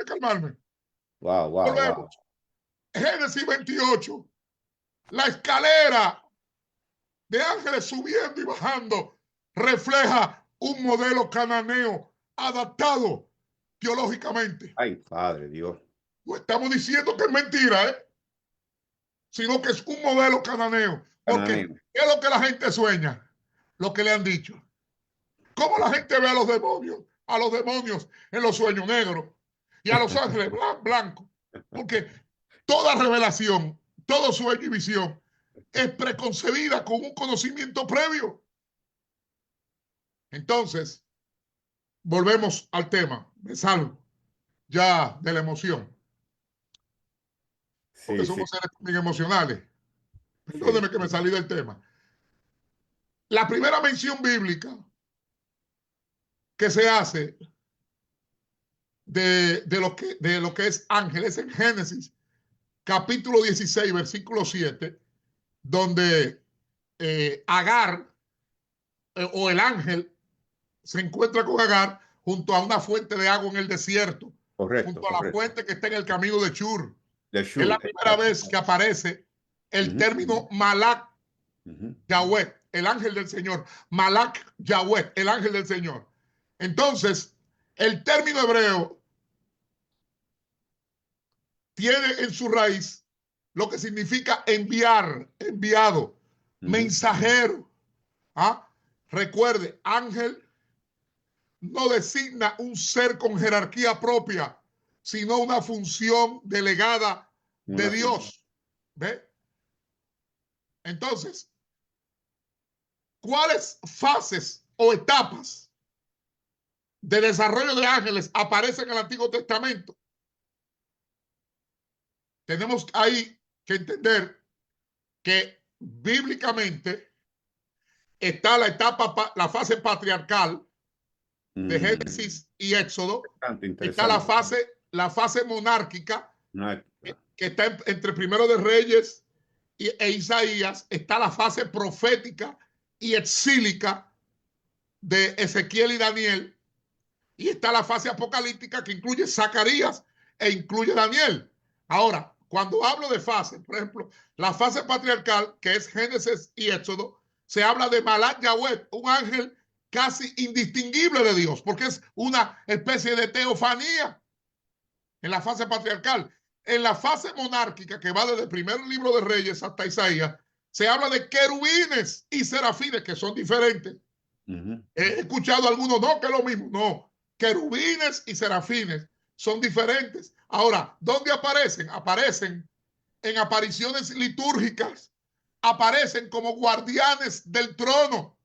calmarme. Wow. Volvemos. Génesis 28, la escalera de ángeles subiendo y bajando refleja un modelo cananeo adaptado teológicamente. Ay, Padre Dios. No estamos diciendo que es mentira, sino que es un modelo cananeo. Porque ¿qué es lo que la gente sueña? Lo que le han dicho. ¿Cómo la gente ve a los demonios? A los demonios en los sueños negros y a los ángeles blancos. Porque toda revelación, todo sueño y visión es preconcebida con un conocimiento previo. Entonces, volvemos al tema. Me salgo ya de la emoción. Porque somos seres también emocionales. Perdóneme que me salí del tema. La primera mención bíblica que se hace de lo que es ángeles en Génesis, capítulo 16, versículo 7, donde Agar o el ángel se encuentra con Agar junto a una fuente de agua en el desierto, junto a la fuente que está en el camino de Shur. Es la primera vez que aparece el término Malak Yahweh, el ángel del Señor. Malak Yahweh, el ángel del Señor. Entonces, el término hebreo tiene en su raíz lo que significa enviar, enviado, mensajero. ¿Ah? Recuerde, ángel no designa un ser con jerarquía propia, sino una función delegada de Dios. ¿Ve? Entonces, ¿cuáles fases o etapas de desarrollo de ángeles aparecen en el Antiguo Testamento? Tenemos ahí que entender que bíblicamente está la etapa, la fase patriarcal de Génesis y Éxodo. Está la fase monárquica, que está entre Primero de Reyes e Isaías. Está la fase profética y exílica de Ezequiel y Daniel. Y está la fase apocalíptica, que incluye Zacarías e incluye Daniel. Ahora, cuando hablo de fase, por ejemplo, la fase patriarcal, que es Génesis y Éxodo, se habla de Malak Yahweh, un ángel casi indistinguible de Dios, porque es una especie de teofanía en la fase patriarcal. En la fase monárquica, que va desde el primer libro de Reyes hasta Isaías, se habla de querubines y serafines, que son diferentes. He escuchado a algunos, no, que es lo mismo. No, querubines y serafines son diferentes. Ahora, ¿dónde aparecen? Aparecen en apariciones litúrgicas, aparecen como guardianes del trono.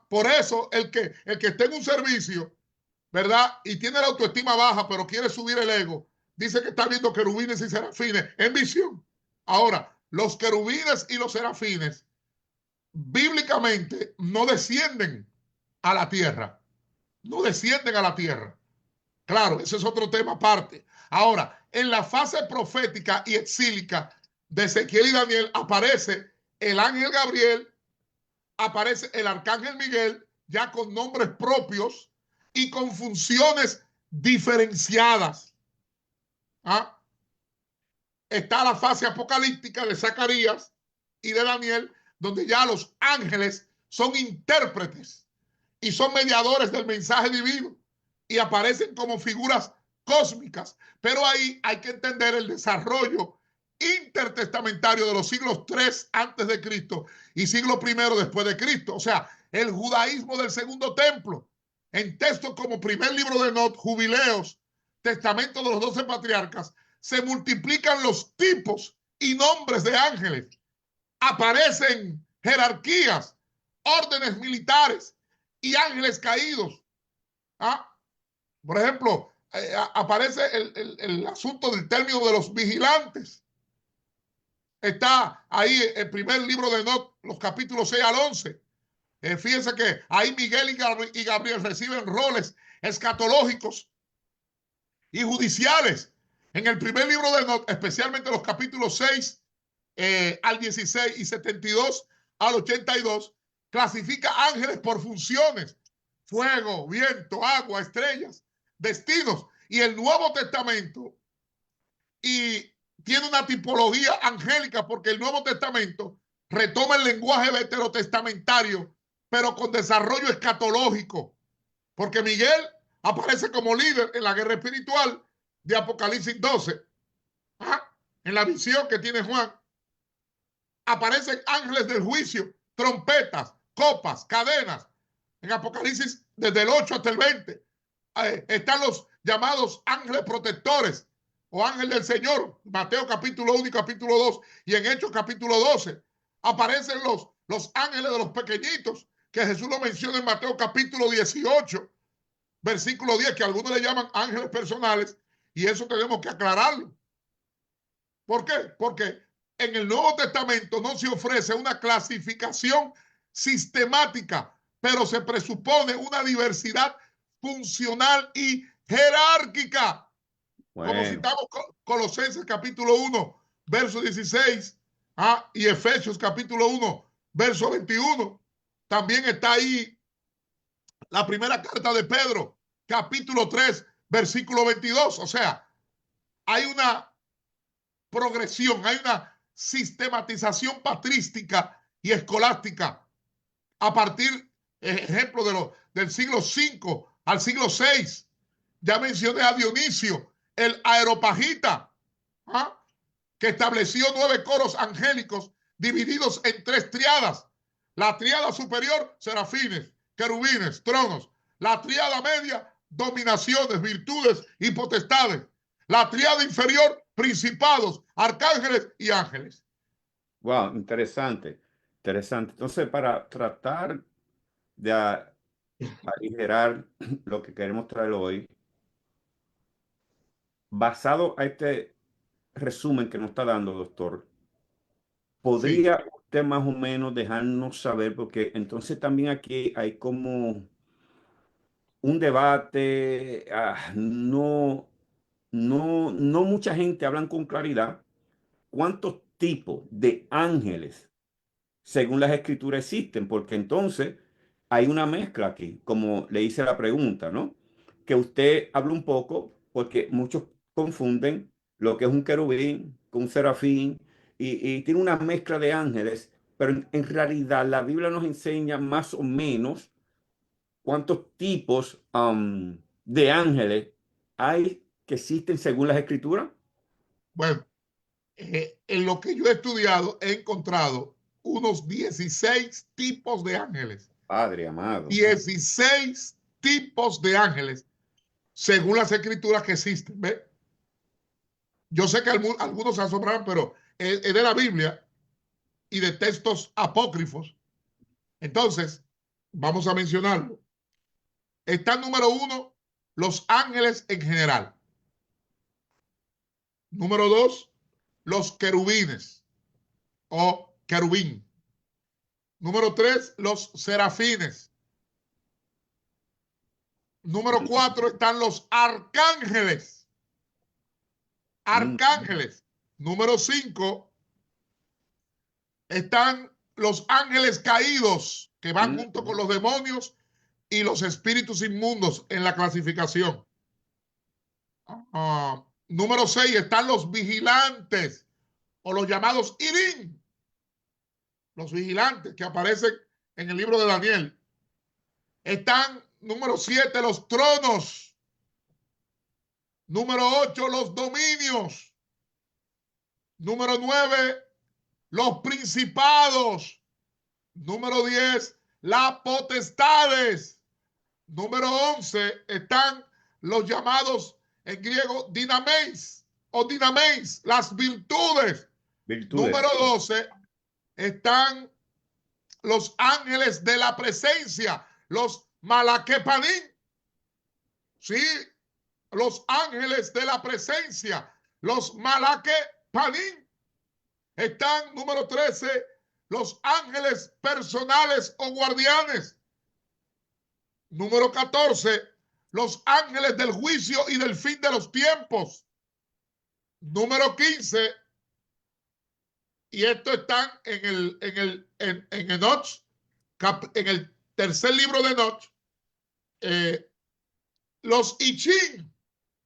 Por eso, el que esté en un servicio, ¿verdad? Y tiene la autoestima baja, pero quiere subir el ego, dice que está viendo querubines y serafines en visión. Ahora, los querubines y los serafines bíblicamente no descienden a la tierra. No descienden a la tierra. Claro, ese es otro tema aparte. Ahora, en la fase profética y exílica de Ezequiel y Daniel aparece el ángel Gabriel, aparece el arcángel Miguel, ya con nombres propios y con funciones diferenciadas. Está la fase apocalíptica de Zacarías y de Daniel, donde ya los ángeles son intérpretes y son mediadores del mensaje divino y aparecen como figuras cósmicas. Pero ahí hay que entender el desarrollo intertestamentario de los siglos 3 antes de Cristo y siglo I después de Cristo. O sea, el judaísmo del segundo templo. En textos como primer libro de Not, Jubileos, Testamento de los 12 patriarcas, se multiplican los tipos y nombres de ángeles. Aparecen jerarquías, órdenes militares y ángeles caídos. Por ejemplo, aparece el asunto del término de los vigilantes. Está ahí el primer libro de Not, los capítulos 6 al 11. Fíjense que ahí Miguel y Gabriel reciben roles escatológicos y judiciales. En el primer libro de Not, especialmente los capítulos 6 al 16 y 72 al 82, clasifica ángeles por funciones: fuego, viento, agua, estrellas, destinos. Y el Nuevo Testamento y tiene una tipología angélica, porque el Nuevo Testamento retoma el lenguaje veterotestamentario, pero con desarrollo escatológico, porque Miguel aparece como líder en la guerra espiritual de Apocalipsis 12. En la visión que tiene Juan, aparecen ángeles del juicio, trompetas, copas, cadenas. En Apocalipsis, desde el 8 hasta el 20, están los llamados ángeles protectores o ángel del Señor, Mateo capítulo 1 y capítulo 2, y en Hechos capítulo 12 aparecen los ángeles de los pequeñitos, que Jesús lo menciona en Mateo capítulo 18, versículo 10, que algunos le llaman ángeles personales, y eso tenemos que aclararlo. ¿Por qué? Porque en el Nuevo Testamento no se ofrece una clasificación sistemática, pero se presupone una diversidad funcional y jerárquica. Bueno, como citamos Colosenses capítulo 1, verso 16, y Efesios capítulo 1, verso 21. También está ahí la primera carta de Pedro, capítulo 3, versículo 22. O sea, hay una progresión, hay una sistematización patrística y escolástica a partir, ejemplo, del siglo V al siglo VI. Ya mencioné a Dionisio, el Areopagita, ¿ah?, que estableció 9 coros angélicos divididos en 3 triadas. La triada superior, serafines, querubines, tronos. La triada media, dominaciones, virtudes y potestades. La triada inferior, principados, arcángeles y ángeles. Wow, interesante, interesante. Entonces, para tratar de aligerar lo que queremos traer hoy, basado a este resumen que nos está dando, doctor, Sí. ¿podría usted más o menos dejarnos saber? Porque entonces también aquí hay como un debate, no mucha gente habla con claridad cuántos tipos de ángeles según las escrituras existen, porque entonces hay una mezcla aquí, como le hice la pregunta, ¿no? Que usted habla un poco, porque muchos confunden lo que es un querubín con un serafín y tiene una mezcla de ángeles, pero en realidad la Biblia nos enseña más o menos cuántos tipos de ángeles hay que existen según las escrituras. Bueno, en lo que yo he estudiado, he encontrado unos 16 tipos de ángeles. Padre amado. 16 tipos de ángeles, según las escrituras que existen. ¿Ve? Yo sé que algunos se asombrarán, pero es de la Biblia y de textos apócrifos. Entonces, vamos a mencionarlo. Está número 1, los ángeles en general. Número 2, los querubines o querubín. Número 3, los serafines. Número 4 están los arcángeles. Mm, Arcángeles. Número 5 están los ángeles caídos, que van mm, junto con los demonios y los espíritus inmundos en la clasificación. Número 6 están los vigilantes o los llamados Irín, los vigilantes que aparecen en el libro de Daniel. Están, número 7, los tronos. Número 8, los dominios. Número 9, los principados. Número 10, las potestades. Número 11, están los llamados en griego dinameis o dinameis, las virtudes. virtudes. Número 12, están los ángeles de la presencia, los malaquepanim. Sí, los ángeles de la presencia, los malaquepanim. Están, número 13, los ángeles personales o guardianes. Número 14, los ángeles del juicio y del fin de los tiempos. Número 15, y esto están en Enoch, en el tercer libro de Enoch, los Ichín,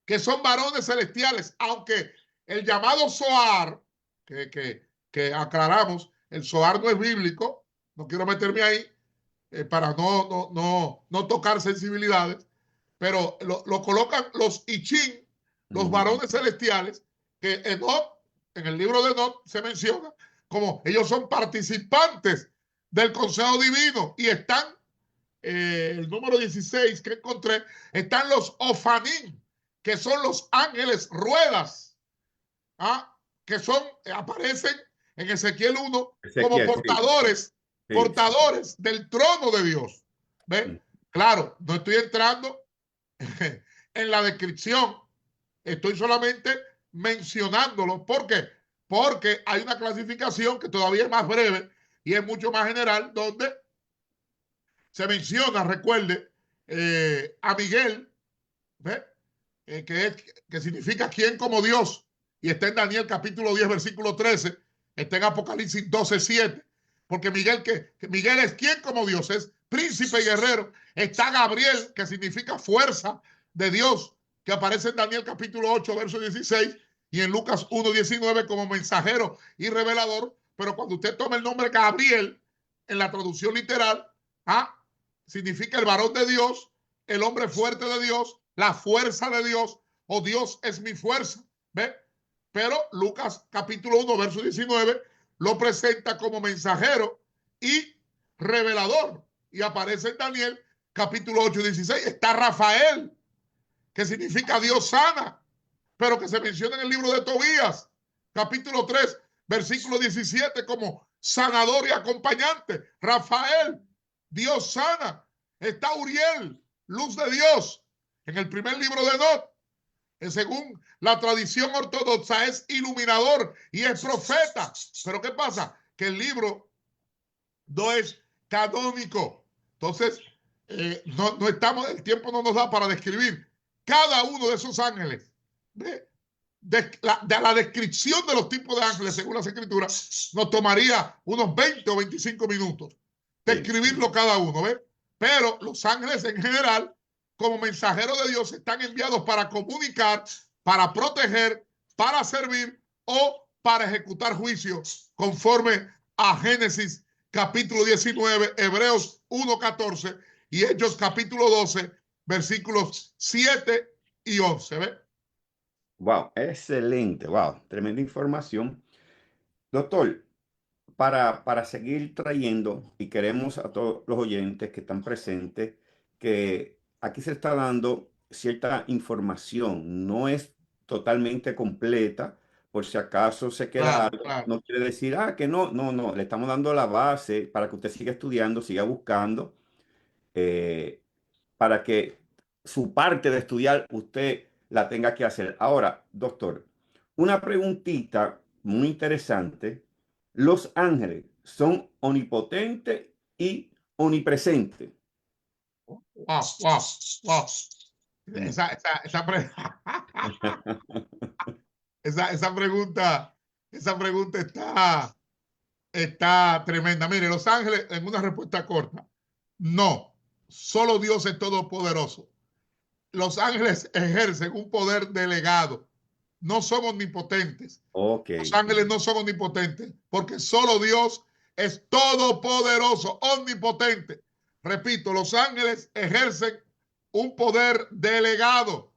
que son varones celestiales, aunque el llamado Zohar, que aclaramos, el Zohar no es bíblico, no quiero meterme ahí para no tocar sensibilidades, pero lo colocan los Ichín, los varones celestiales, que en el libro de Enoch se menciona como ellos son participantes del consejo divino y están, el número 16 que encontré, están los Ofanim, que son los ángeles ruedas, que aparecen en Ezequiel 1 como Ezequiel, sí, sí. portadores del trono de Dios. ¿Ve? Claro, no estoy entrando en la descripción, estoy solamente mencionándolo. ¿Por qué? Porque hay una clasificación que todavía es más breve y es mucho más general, donde se menciona, recuerde, a Miguel, ¿ve? Que significa quién como Dios, y está en Daniel capítulo 10, versículo 13, está en Apocalipsis 12, 7, porque Miguel es quién como Dios, es príncipe y guerrero. Está Gabriel, que significa fuerza de Dios, que aparece en Daniel capítulo 8, verso 16, y en Lucas 1:19 como mensajero y revelador, pero cuando usted toma el nombre Gabriel en la traducción literal, significa el varón de Dios, el hombre fuerte de Dios, la fuerza de Dios, o Dios es mi fuerza, ¿ve? Pero Lucas capítulo 1, verso 19, lo presenta como mensajero y revelador, y aparece en Daniel capítulo 8, 16, está Rafael, que significa Dios sana, pero que se menciona en el libro de Tobías, capítulo 3, versículo 17, como sanador y acompañante. Rafael, Dios sana. Está Uriel, luz de Dios, en el primer libro de Enoc, que según la tradición ortodoxa es iluminador y es profeta. Pero ¿qué pasa? Que el libro no es canónico. Entonces, no estamos, el tiempo no nos da para describir cada uno de esos ángeles. De la descripción de los tipos de ángeles según las escrituras nos tomaría unos 20 o 25 minutos describirlo cada uno, ¿ves? Pero los ángeles en general, como mensajeros de Dios, están enviados para comunicar, para proteger, para servir o para ejecutar juicios, conforme a Génesis capítulo 19, Hebreos 1:14 y Hechos capítulo 12, versículos 7 y 11, ¿ves? Wow, excelente, wow, tremenda información. Doctor, para seguir trayendo, y queremos a todos los oyentes que están presentes, que aquí se está dando cierta información, no es totalmente completa, por si acaso se queda Claro, algo, claro. no quiere decir, que no, no, no, le estamos dando la base para que usted siga estudiando, siga buscando, eh, para que su parte de estudiar usted la tenga que hacer. Ahora, doctor, una preguntita muy interesante. Los ángeles son omnipotentes y omnipresentes. Wow, wow, wow. Mm. Esa pregunta está tremenda. Mire, Los Ángeles, en una respuesta corta, no, solo Dios es todopoderoso. Los ángeles ejercen un poder delegado, no son omnipotentes. Ok. Los ángeles no son omnipotentes, porque solo Dios es todopoderoso, omnipotente. Repito, los ángeles ejercen un poder delegado.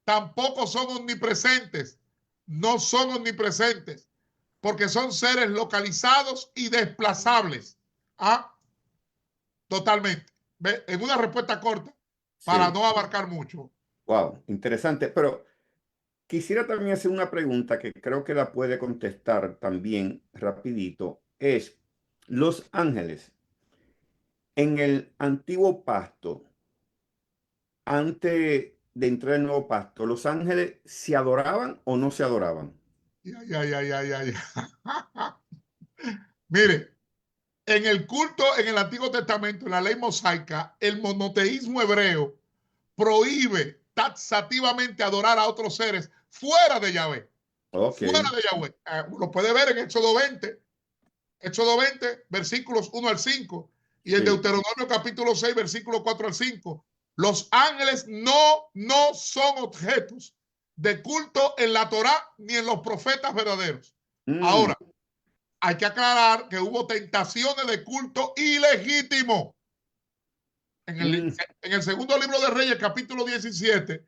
Tampoco son omnipresentes. No son omnipresentes, porque son seres localizados y desplazables. Totalmente. ¿Ve? En una respuesta corta, para Sí. no abarcar mucho. Wow, interesante. Pero quisiera también hacer una pregunta que creo que la puede contestar también rapidito. Es, los ángeles en el antiguo pacto, antes de entrar en el nuevo pacto, ¿los ángeles se adoraban o no se adoraban? Mire, en el culto en el Antiguo Testamento, en la ley mosaica, el monoteísmo hebreo prohíbe taxativamente adorar a otros seres fuera de Yahvé. Ok. Fuera de Yahvé. Lo puede ver en Éxodo 20, versículos 1 al 5, y en Sí. Deuteronomio capítulo 6, versículos 4 al 5. Los ángeles no son objetos de culto en la Torá ni en los profetas verdaderos. Mm, Ahora, hay que aclarar que hubo tentaciones de culto ilegítimo. mm, En el segundo libro de Reyes, capítulo 17,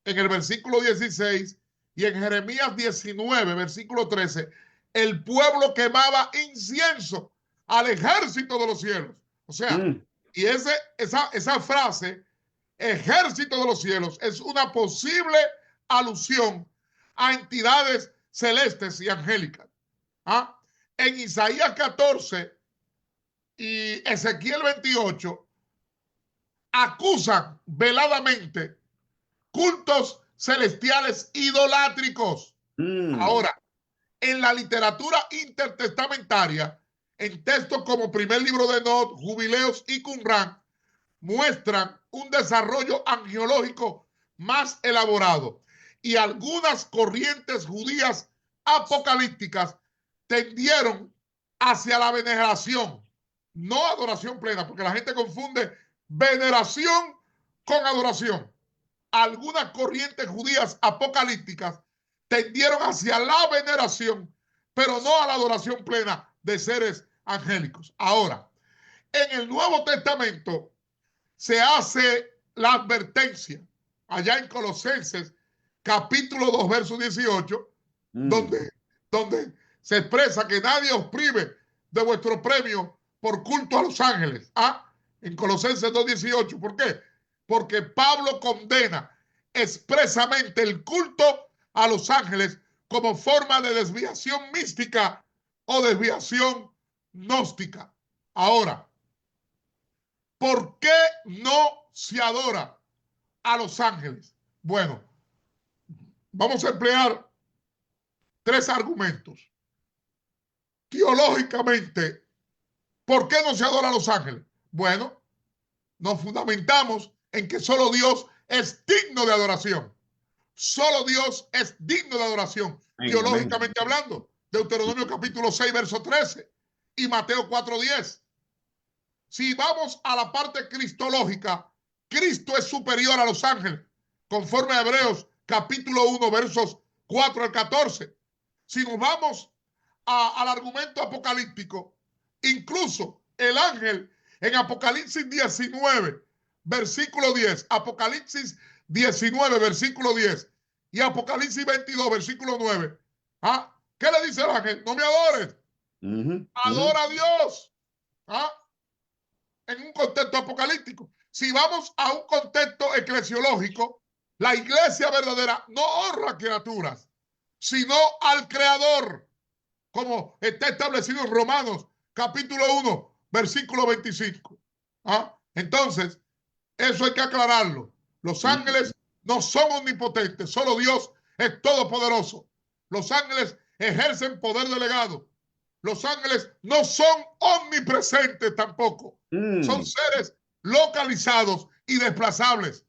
en el versículo 16 y en Jeremías 19, versículo 13, el pueblo quemaba incienso al ejército de los cielos. O sea, mm. y esa frase, ejército de los cielos, es una posible alusión a entidades celestes y angélicas. En Isaías 14 y Ezequiel 28 acusan veladamente cultos celestiales idolátricos. Mm, Ahora, en la literatura intertestamentaria, en textos como Primer Libro de Enoc, Jubileos y Qumran, muestran un desarrollo angiológico más elaborado y algunas corrientes judías apocalípticas tendieron hacia la veneración, no adoración plena, porque la gente confunde veneración con adoración. Algunas corrientes judías apocalípticas tendieron hacia la veneración, pero no a la adoración plena de seres angélicos. Ahora, en el Nuevo Testamento se hace la advertencia, allá en Colosenses, capítulo 2, verso 18, donde se expresa que nadie os prive de vuestro premio por culto a los ángeles. En Colosenses 2:18. ¿Por qué? Porque Pablo condena expresamente el culto a los ángeles como forma de desviación mística o desviación gnóstica. Ahora, ¿por qué no se adora a los ángeles? Bueno, vamos a emplear 3 argumentos. Teológicamente, ¿por qué no se adora a los ángeles? Bueno, nos fundamentamos en que solo Dios es digno de adoración. Solo Dios es digno de adoración, teológicamente hablando. Deuteronomio capítulo 6, verso 13 y Mateo 4:10. Si vamos a la parte cristológica, Cristo es superior a los ángeles, conforme a Hebreos capítulo 1, versos 4 al 14. Si nos vamos al argumento apocalíptico, incluso el ángel en Apocalipsis 19, versículo 10, Apocalipsis 19, versículo 10 y Apocalipsis 22, versículo 9. ¿Qué le dice el ángel? No me adores. Adora a Dios. En un contexto apocalíptico. Si vamos a un contexto eclesiológico, la iglesia verdadera no honra criaturas, sino al Creador, como está establecido en Romanos capítulo 1, versículo 25. Entonces, eso hay que aclararlo. Los ángeles no son omnipotentes, solo Dios es todopoderoso. Los ángeles ejercen poder delegado. Los ángeles no son omnipresentes tampoco. Son seres localizados y desplazables.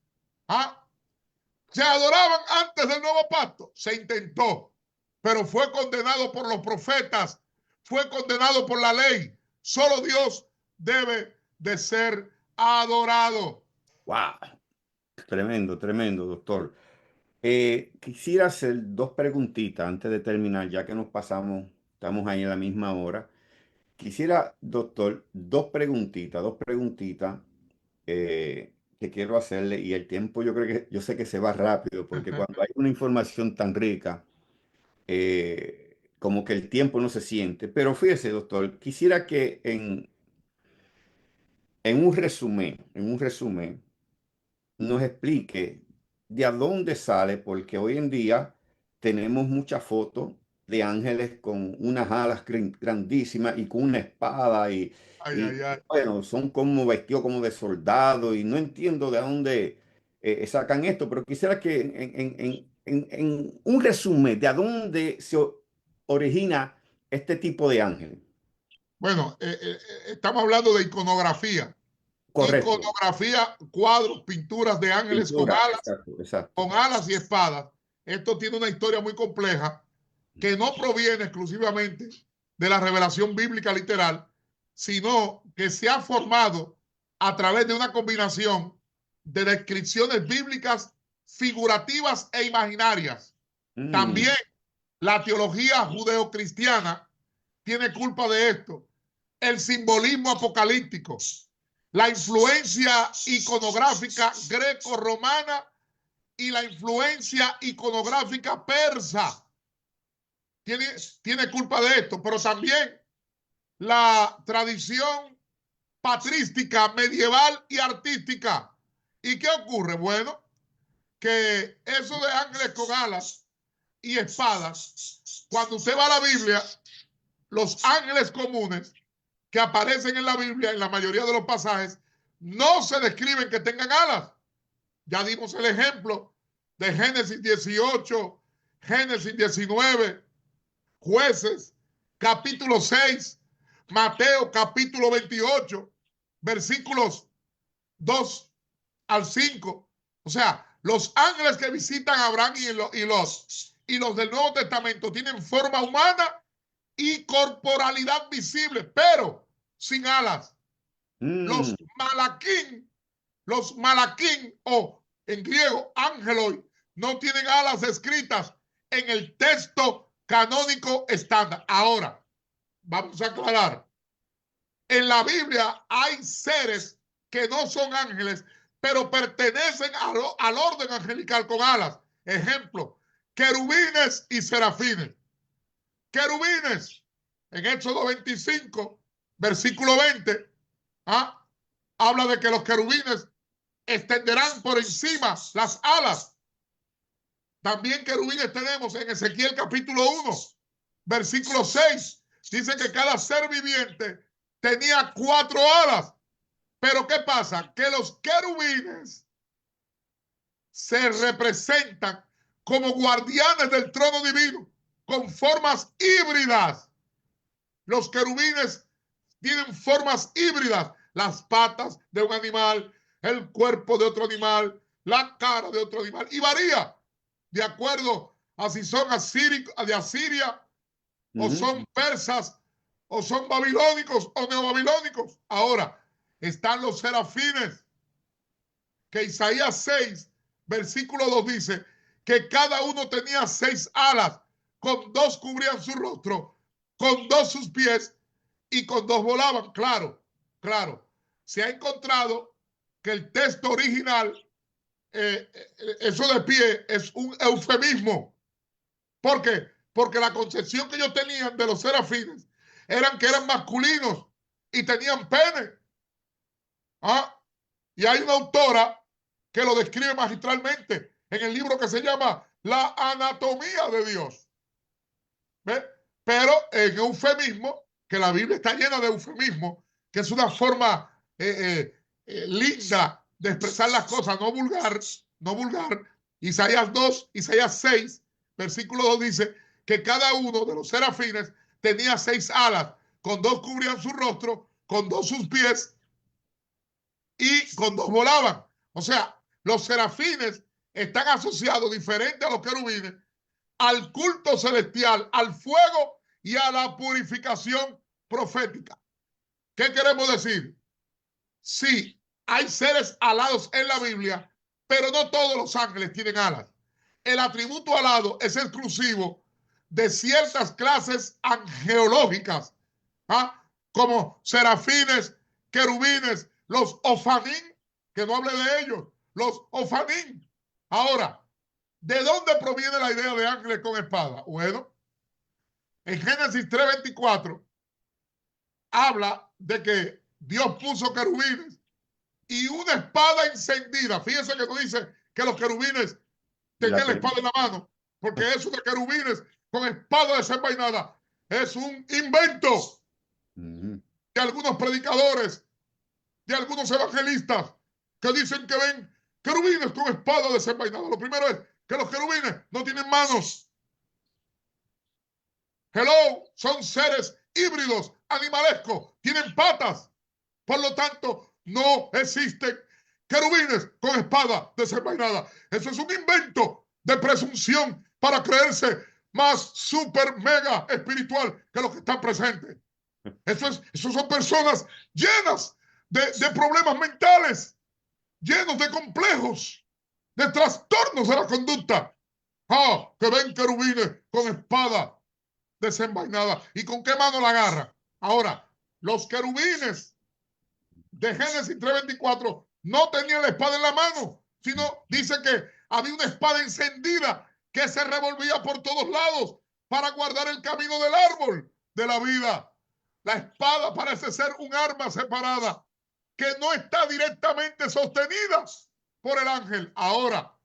¿Se adoraban antes del nuevo pacto? Se intentó, pero fue condenado por los profetas, fue condenado por la ley. Solo Dios debe de ser adorado. Wow, tremendo, tremendo, doctor. Quisiera hacer 2 preguntitas antes de terminar, ya que nos pasamos, estamos ahí en la misma hora. Quisiera, doctor, 2 preguntitas que quiero hacerle, y el tiempo yo sé que se va rápido, porque cuando hay una información tan rica, como que el tiempo no se siente. Pero fíjese, doctor, quisiera que en un resumen, nos explique de a dónde sale, porque hoy en día tenemos muchas fotos de ángeles con unas alas grandísimas y con una espada bueno, son como vestidos como de soldado y no entiendo de dónde sacan esto, pero quisiera que en un resumen de a dónde se origina este tipo de ángeles. Bueno, estamos hablando de iconografía. Correcto. Iconografía, cuadros, pinturas de ángeles con alas, exacto. con alas y espadas. Esto tiene una historia muy compleja que no proviene exclusivamente de la revelación bíblica literal, sino que se ha formado a través de una combinación de descripciones bíblicas figurativas e imaginarias. También la teología judeocristiana tiene culpa de esto. El simbolismo apocalíptico, la influencia iconográfica greco-romana y la influencia iconográfica persa tiene culpa de esto, pero también la tradición patrística, medieval y artística. ¿Y qué ocurre? Bueno, que eso de ángeles con alas y espadas, cuando usted va a la Biblia, los ángeles comunes que aparecen en la Biblia, en la mayoría de los pasajes, no se describen que tengan alas. Ya dimos el ejemplo de Génesis 18, Génesis 19, Jueces, capítulo 6, Mateo, capítulo 28, versículos 2 al 5. O sea, los ángeles que visitan a Abraham y los del Nuevo Testamento tienen forma humana y corporalidad visible, pero sin alas. Los malaquín o en griego ángeloi no tienen alas escritas en el texto canónico estándar. Ahora, vamos a aclarar. En la Biblia hay seres que no son ángeles, pero pertenecen al orden angelical con alas. Ejemplo, querubines y serafines. Querubines, en Éxodo 25, versículo 20, habla de que los querubines extenderán por encima las alas. También querubines tenemos en Ezequiel capítulo 1, versículo 6. Dice que cada ser viviente tenía 4 alas. Pero ¿qué pasa? Que los querubines se representan como guardianes del trono divino, con formas híbridas. Los querubines tienen formas híbridas, las patas de un animal, el cuerpo de otro animal, la cara de otro animal, y varía de acuerdo a si son de Asiria, o son persas, o son babilónicos o neobabilónicos. Ahora, están los serafines, que Isaías 6, versículo 2 dice que cada uno tenía 6 alas, con 2 cubrían su rostro, con 2 sus pies y con 2 volaban. Claro, claro. Se ha encontrado que el texto original, eso de pie, es un eufemismo. ¿Por qué? Porque la concepción que ellos tenían de los serafines eran que eran masculinos y tenían pene. Y hay una autora que lo describe magistralmente en el libro que se llama La Anatomía de Dios. ¿Ve? Pero en eufemismo, que la Biblia está llena de eufemismo, que es una forma linda de expresar las cosas, no vulgar, no vulgar. Isaías 2, Isaías 6, versículo 2 dice que cada uno de los serafines tenía 6 alas, con 2 cubrían su rostro, con 2 sus pies y con 2 volaban. O sea, los serafines están asociados, diferente a los querubines, al culto celestial, al fuego y a la purificación profética. ¿Qué queremos decir? Sí, hay seres alados en la Biblia, pero no todos los ángeles tienen alas. El atributo alado es exclusivo de ciertas clases angelológicas, como serafines, querubines, los ofanín, que no hable de ellos, los ofanín. Ahora, ¿de dónde proviene la idea de ángeles con espada? Bueno, en Génesis 3:24 habla de que Dios puso querubines y una espada encendida. Fíjense que no dice que los querubines tenían la espada en la mano, porque eso de querubines con espada desenvainada es un invento de algunos predicadores, de algunos evangelistas que dicen que ven querubines con espada desenvainada. Lo primero es que los querubines no tienen manos. Hello, son seres híbridos, animalescos, tienen patas. Por lo tanto, no existen querubines con espada desenvainada. Eso es un invento de presunción para creerse más super mega espiritual que los que están presentes. Eso son personas llenas de problemas mentales, llenos de complejos, de trastornos de la conducta. Que ven querubines con espada desenvainada. ¿Y con qué mano la agarra? Ahora, los querubines de Génesis 3:24 no tenían la espada en la mano, sino dice que había una espada encendida que se revolvía por todos lados para guardar el camino del árbol de la vida. La espada parece ser un arma separada que no está directamente sostenida por el ángel. Ahora,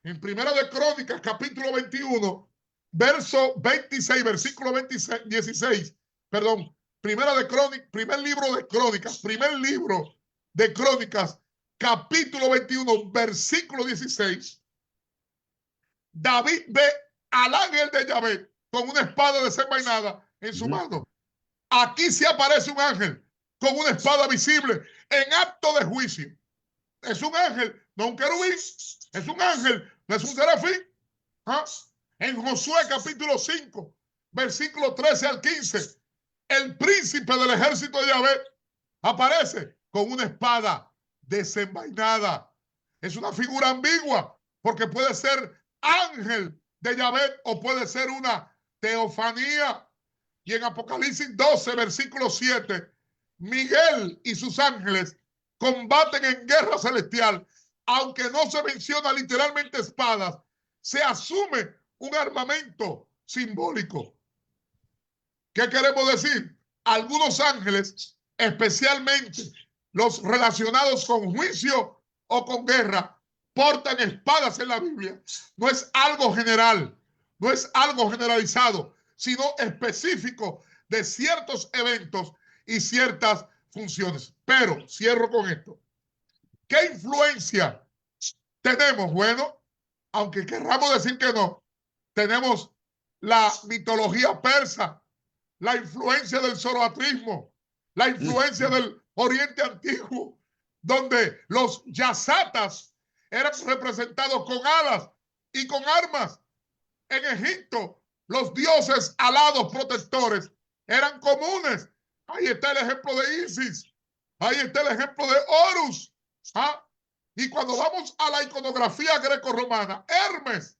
en Primera de Crónicas, capítulo 21, verso 26, versículo 16, perdón, primer libro de Crónicas, capítulo 21, versículo 16, David ve al ángel de Yahvé con una espada desenvainada en su mano. Aquí sí aparece un ángel con una espada visible en acto de juicio. Es un ángel, no un querubín. Es un ángel, no es un serafín. En Josué capítulo 5, versículo 13 al 15, el príncipe del ejército de Yahvé aparece con una espada desenvainada. Es una figura ambigua porque puede ser ángel de Yahvé o puede ser una teofanía. Y en Apocalipsis 12, versículo 7, Miguel y sus ángeles combaten en guerra celestial. Aunque no se menciona literalmente espadas, se asume un armamento simbólico. ¿Qué queremos decir? Algunos ángeles, especialmente los relacionados con juicio o con guerra, portan espadas en la Biblia. No es algo general, no es algo generalizado, sino específico de ciertos eventos y ciertas funciones. Pero cierro con esto. ¿Qué influencia tenemos? Bueno, aunque querramos decir que no, tenemos la mitología persa, la influencia del zoroastrismo, la influencia del Oriente Antiguo, donde los yazatas eran representados con alas y con armas. En Egipto, los dioses alados protectores eran comunes. Ahí está el ejemplo de Isis, ahí está el ejemplo de Horus. ¿Ah? Y cuando vamos a la iconografía greco-romana, Hermes,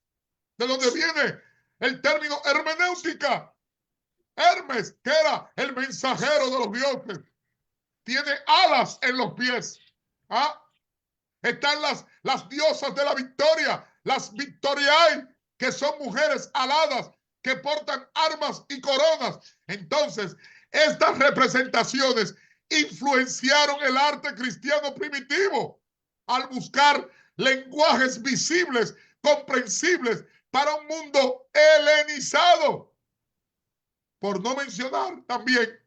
de donde viene el término hermenéutica, Hermes, que era el mensajero de los dioses, tiene alas en los pies. ¿Ah? Están las diosas de la victoria, las Victoriae, que son mujeres aladas que portan armas y coronas. Entonces, estas representaciones influenciaron el arte cristiano primitivo al buscar lenguajes visibles, comprensibles para un mundo helenizado. Por no mencionar también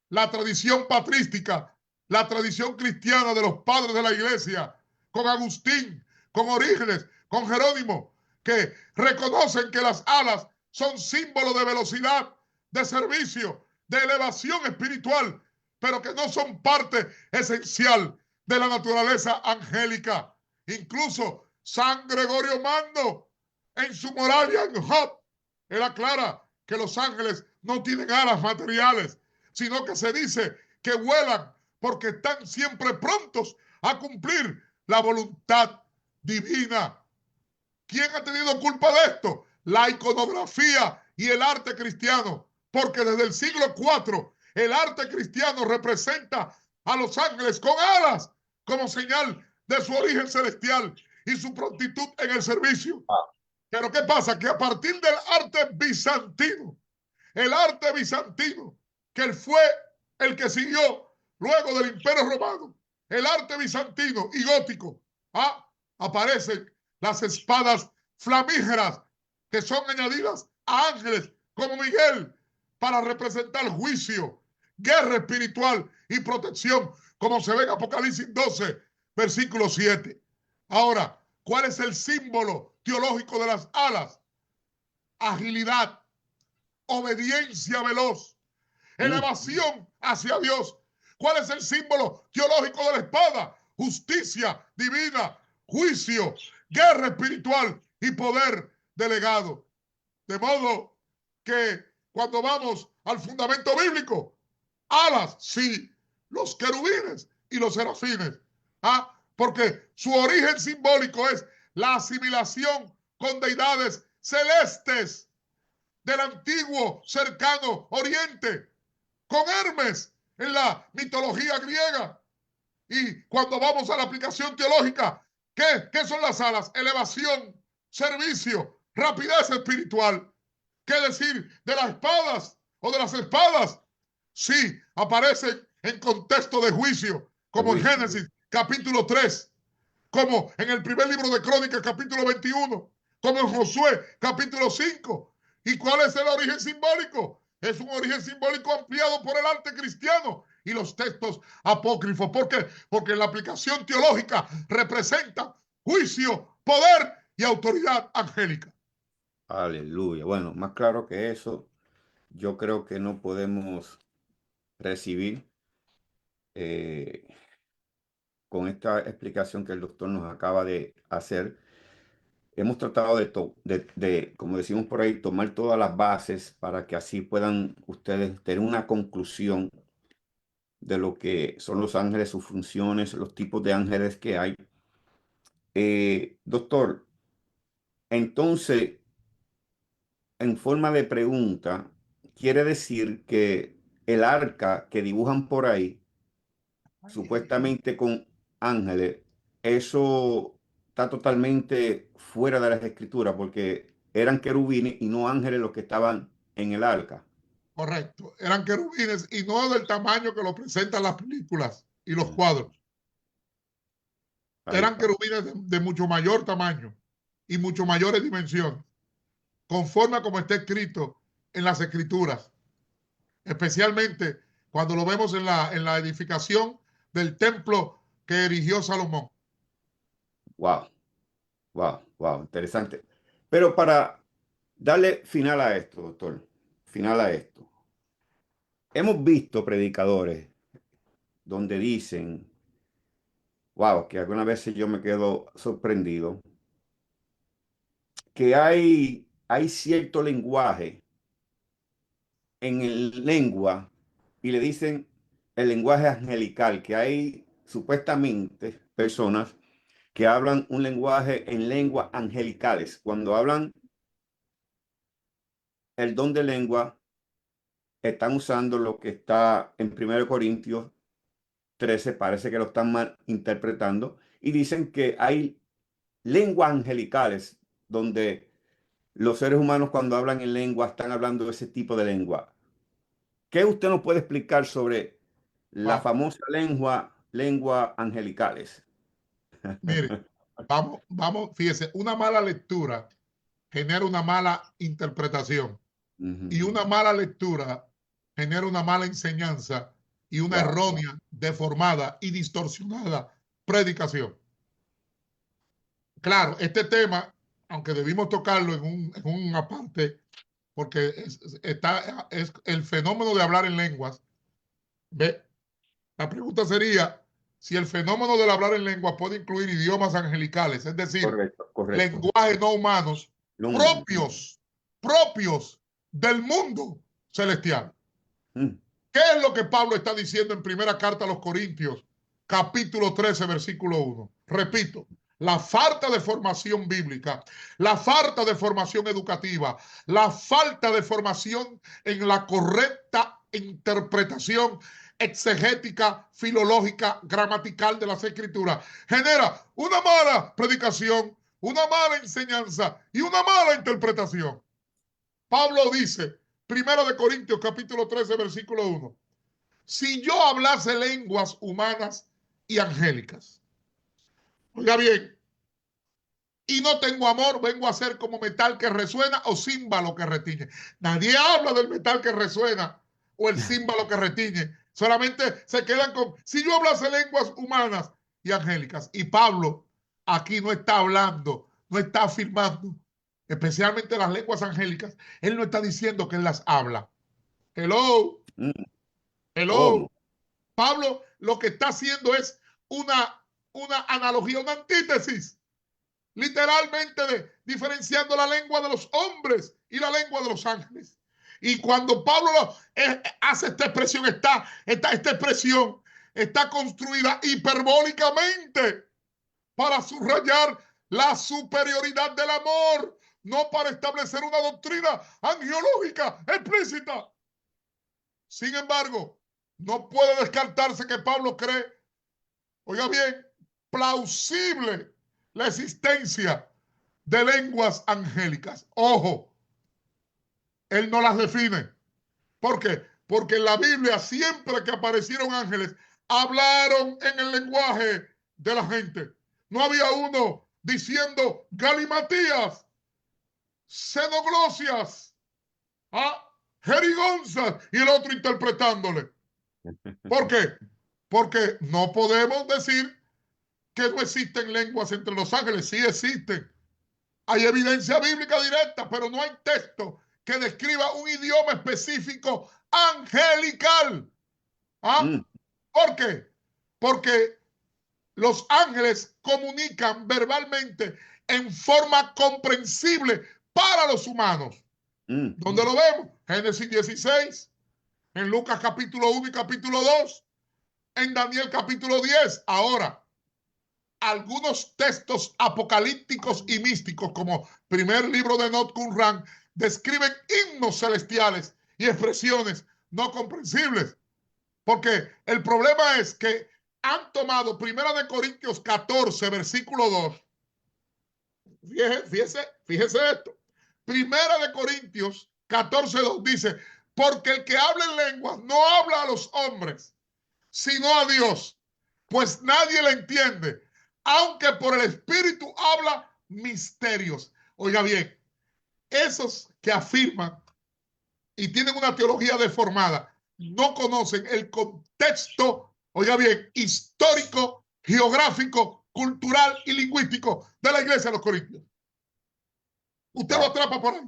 la tradición patrística, la tradición cristiana de los padres de la iglesia, con Agustín, con Orígenes, con Jerónimo, que reconocen que las alas son símbolo de velocidad, de servicio, de elevación espiritual, pero que no son parte esencial de la naturaleza angélica. Incluso San Gregorio Magno, en su Moralia en Job, él aclara que los ángeles no tienen alas materiales, sino que se dice que vuelan porque están siempre prontos a cumplir la voluntad divina. ¿Quién ha tenido culpa de esto? La iconografía y el arte cristiano, porque desde el siglo IV el arte cristiano representa a los ángeles con alas como señal de su origen celestial y su prontitud en el servicio. Pero ¿qué pasa? Que a partir del arte bizantino, el arte bizantino, que él fue el que siguió luego del Imperio Romano, el arte bizantino y gótico, aparecen las espadas flamígeras que son añadidas a ángeles como Miguel para representar juicio, guerra espiritual y protección, como se ve en Apocalipsis 12, versículo 7. Ahora, ¿cuál es el símbolo teológico de las alas? Agilidad, obediencia veloz, elevación hacia Dios. ¿Cuál es el símbolo teológico de la espada? Justicia divina, juicio, guerra espiritual y poder delegado. De modo que cuando vamos al fundamento bíblico, alas, sí, los querubines y los serafines. Porque su origen simbólico es la asimilación con deidades celestes del antiguo cercano oriente, con Hermes en la mitología griega. Y cuando vamos a la aplicación teológica, ¿qué son las alas? Elevación, servicio, rapidez espiritual. ¿Qué decir de las espadas o de las espadas? Sí, aparecen en contexto de juicio, como en Génesis capítulo 3, como en el primer libro de Crónicas capítulo 21, como en Josué capítulo 5. ¿Y cuál es el origen simbólico? Es un origen simbólico ampliado por el arte cristiano y los textos apócrifos. ¿Por qué? Porque la aplicación teológica representa juicio, poder y autoridad angélica. Aleluya. Bueno, más claro que eso, yo creo que no podemos recibir eh, con esta explicación que el doctor nos acaba de hacer. Hemos tratado como decimos por ahí, tomar todas las bases para que así puedan ustedes tener una conclusión de lo que son los ángeles, sus funciones, los tipos de ángeles que hay. Doctor, entonces, en forma de pregunta, quiere decir que el arca que dibujan por ahí, supuestamente con ángeles, eso está totalmente fuera de las escrituras, porque eran querubines y no ángeles los que estaban en el arca. Correcto. Eran querubines y no del tamaño que lo presentan las películas y los cuadros. Ahí Eran está. querubines de mucho mayor tamaño y mucho mayores dimensiones, conforme a como está escrito en las escrituras, especialmente cuando lo vemos en la edificación del templo que erigió Salomón. Wow, wow, wow, interesante. Pero para darle final a esto, doctor, final a esto, hemos visto predicadores donde dicen, wow, que algunas veces yo me quedo sorprendido, que hay cierto lenguaje en el lengua y le dicen el lenguaje angelical, que hay supuestamente personas que hablan un lenguaje en lenguas angelicales. Cuando hablan el don de lengua, están usando lo que está en 1 Corintios 13, parece que lo están mal interpretando, y dicen que hay lenguas angelicales donde los seres humanos cuando hablan en lengua están hablando de ese tipo de lengua. ¿Qué usted nos puede explicar sobre la Wow. famosa lengua angelicales? Mire, vamos, fíjese, una mala lectura genera una mala interpretación y Ujú. una mala lectura genera una mala enseñanza y una Wow. errónea, deformada y distorsionada predicación. Claro, este tema, aunque debimos tocarlo en una parte, porque es el fenómeno de hablar en lenguas. ¿Ve? La pregunta sería si el fenómeno del hablar en lenguas puede incluir idiomas angelicales, es decir, Correcto, correcto. lenguajes no humanos Lo humano. propios del mundo celestial. Mm. ¿Qué es lo que Pablo está diciendo en primera carta a los Corintios, capítulo 13, versículo 1? Repito, la falta de formación bíblica, la falta de formación educativa, la falta de formación en la correcta interpretación exegética, filológica, gramatical de las escrituras, genera una mala predicación, una mala enseñanza y una mala interpretación. Pablo dice, Primero de Corintios capítulo 13, versículo 1, si yo hablase lenguas humanas y angélicas, oiga bien, y no tengo amor, vengo a ser como metal que resuena o címbalo que retiñe. Nadie habla del metal que resuena o el címbalo que retiñe. Solamente se quedan con, si yo hablase lenguas humanas y angélicas. Y Pablo aquí no está hablando, no está afirmando, especialmente las lenguas angélicas. Él no está diciendo que él las habla. Hello, Mm. hello. ¿Cómo? Pablo lo que está haciendo es una analogía, una antítesis, literalmente diferenciando la lengua de los hombres y la lengua de los ángeles. Y cuando Pablo hace esta expresión, esta expresión está construida hiperbólicamente para subrayar la superioridad del amor, no para establecer una doctrina angiológica explícita. Sin embargo, no puede descartarse que Pablo cree, oiga bien, plausible la existencia de lenguas angélicas. Ojo, él no las define. ¿Por qué? Porque en la Biblia siempre que aparecieron ángeles, hablaron en el lenguaje de la gente. No había uno diciendo galimatías, xenoglosias, ¿ah? jerigonzas y el otro interpretándole. ¿Por qué? Porque no podemos decir que no existen lenguas entre los ángeles. Sí existen. Hay evidencia bíblica directa, pero no hay texto que describa un idioma específico angelical. ¿Ah? Mm. ¿Por qué? Porque los ángeles comunican verbalmente en forma comprensible para los humanos. Mm. ¿Dónde lo vemos? Génesis 16, en Lucas capítulo 1 y capítulo 2, en Daniel capítulo 10. Ahora, algunos textos apocalípticos y místicos, como primer libro de Not Qumran, describen himnos celestiales y expresiones no comprensibles. Porque el problema es que han tomado 1 Corintios 14, versículo 2. Fíjese esto. 1 Corintios 14, 2 dice, porque el que habla en lenguas no habla a los hombres, sino a Dios, pues nadie le entiende, aunque por el Espíritu habla misterios. Oiga bien, esos que afirman y tienen una teología deformada no conocen el contexto, oiga bien, histórico, geográfico, cultural y lingüístico de la iglesia de los Corintios. Usted lo atrapa por ahí.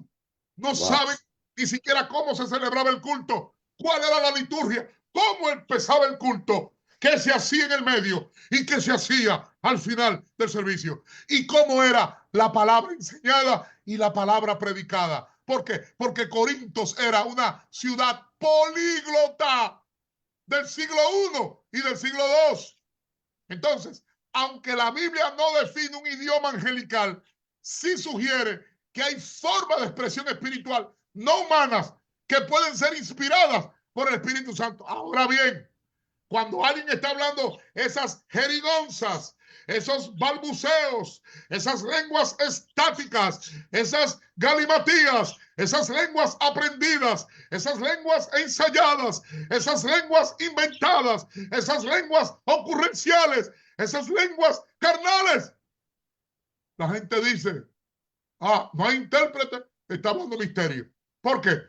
No sabe ni siquiera cómo se celebraba el culto, cuál era la liturgia, cómo empezaba el culto, qué se hacía en el medio y qué se hacía al final del servicio, y cómo era la palabra enseñada y la palabra predicada. ¿Por qué? Porque Corintios era una ciudad políglota del siglo I y del siglo II. Entonces, aunque la Biblia no define un idioma angelical, sí sugiere que hay formas de expresión espiritual no humanas que pueden ser inspiradas por el Espíritu Santo. Ahora bien, cuando alguien está hablando esas jerigonzas, esos balbuceos, esas lenguas estáticas, esas galimatías, esas lenguas aprendidas, esas lenguas ensayadas, esas lenguas inventadas, esas lenguas ocurrenciales, esas lenguas carnales, la gente dice, no hay intérprete, está hablando misterio. ¿Por qué?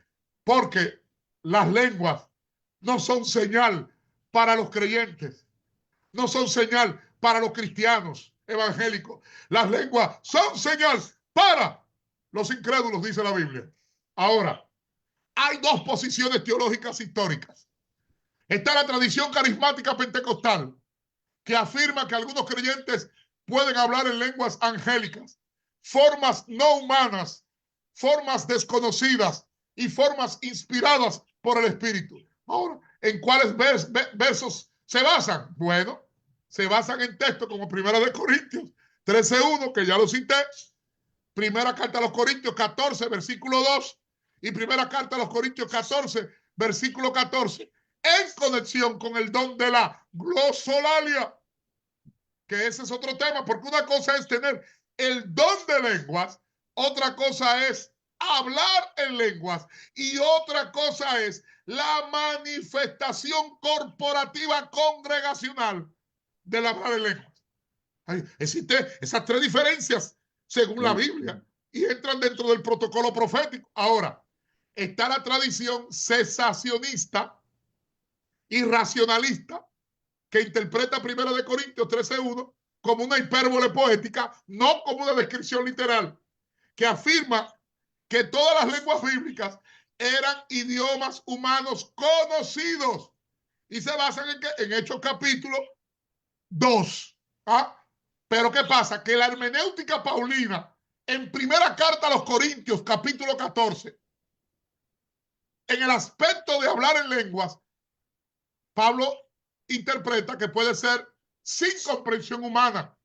Porque las lenguas no son señal para los creyentes, no son señal para los cristianos evangélicos. Las lenguas son señal para los incrédulos, dice la Biblia. Ahora, hay dos posiciones teológicas históricas. Está la tradición carismática pentecostal, que afirma que algunos creyentes pueden hablar en lenguas angélicas, formas no humanas, formas desconocidas y formas inspiradas por el Espíritu. Ahora, ¿en cuáles versos se basan? Bueno, se basan en textos como 1 Corintios 13:1, que ya lo cité, primera carta a los Corintios 14, versículo 2, y primera carta a los Corintios 14, versículo 14, en conexión con el don de la glosolalia, que ese es otro tema, porque una cosa es tener el don de lenguas, otra cosa es hablar en lenguas y otra cosa es la manifestación corporativa congregacional del hablar en lenguas. Existen esas tres diferencias según la Biblia y entran dentro del protocolo profético. Ahora, está la tradición cesacionista y racionalista, que interpreta 1 Corintios 13:1 como una hipérbole poética, no como una descripción literal, que afirma que todas las lenguas bíblicas eran idiomas humanos conocidos y se basan en Hechos capítulo 2. Pero ¿qué pasa? Que la hermenéutica paulina, en primera carta a los Corintios, capítulo 14, en el aspecto de hablar en lenguas, Pablo interpreta que puede ser sin comprensión humana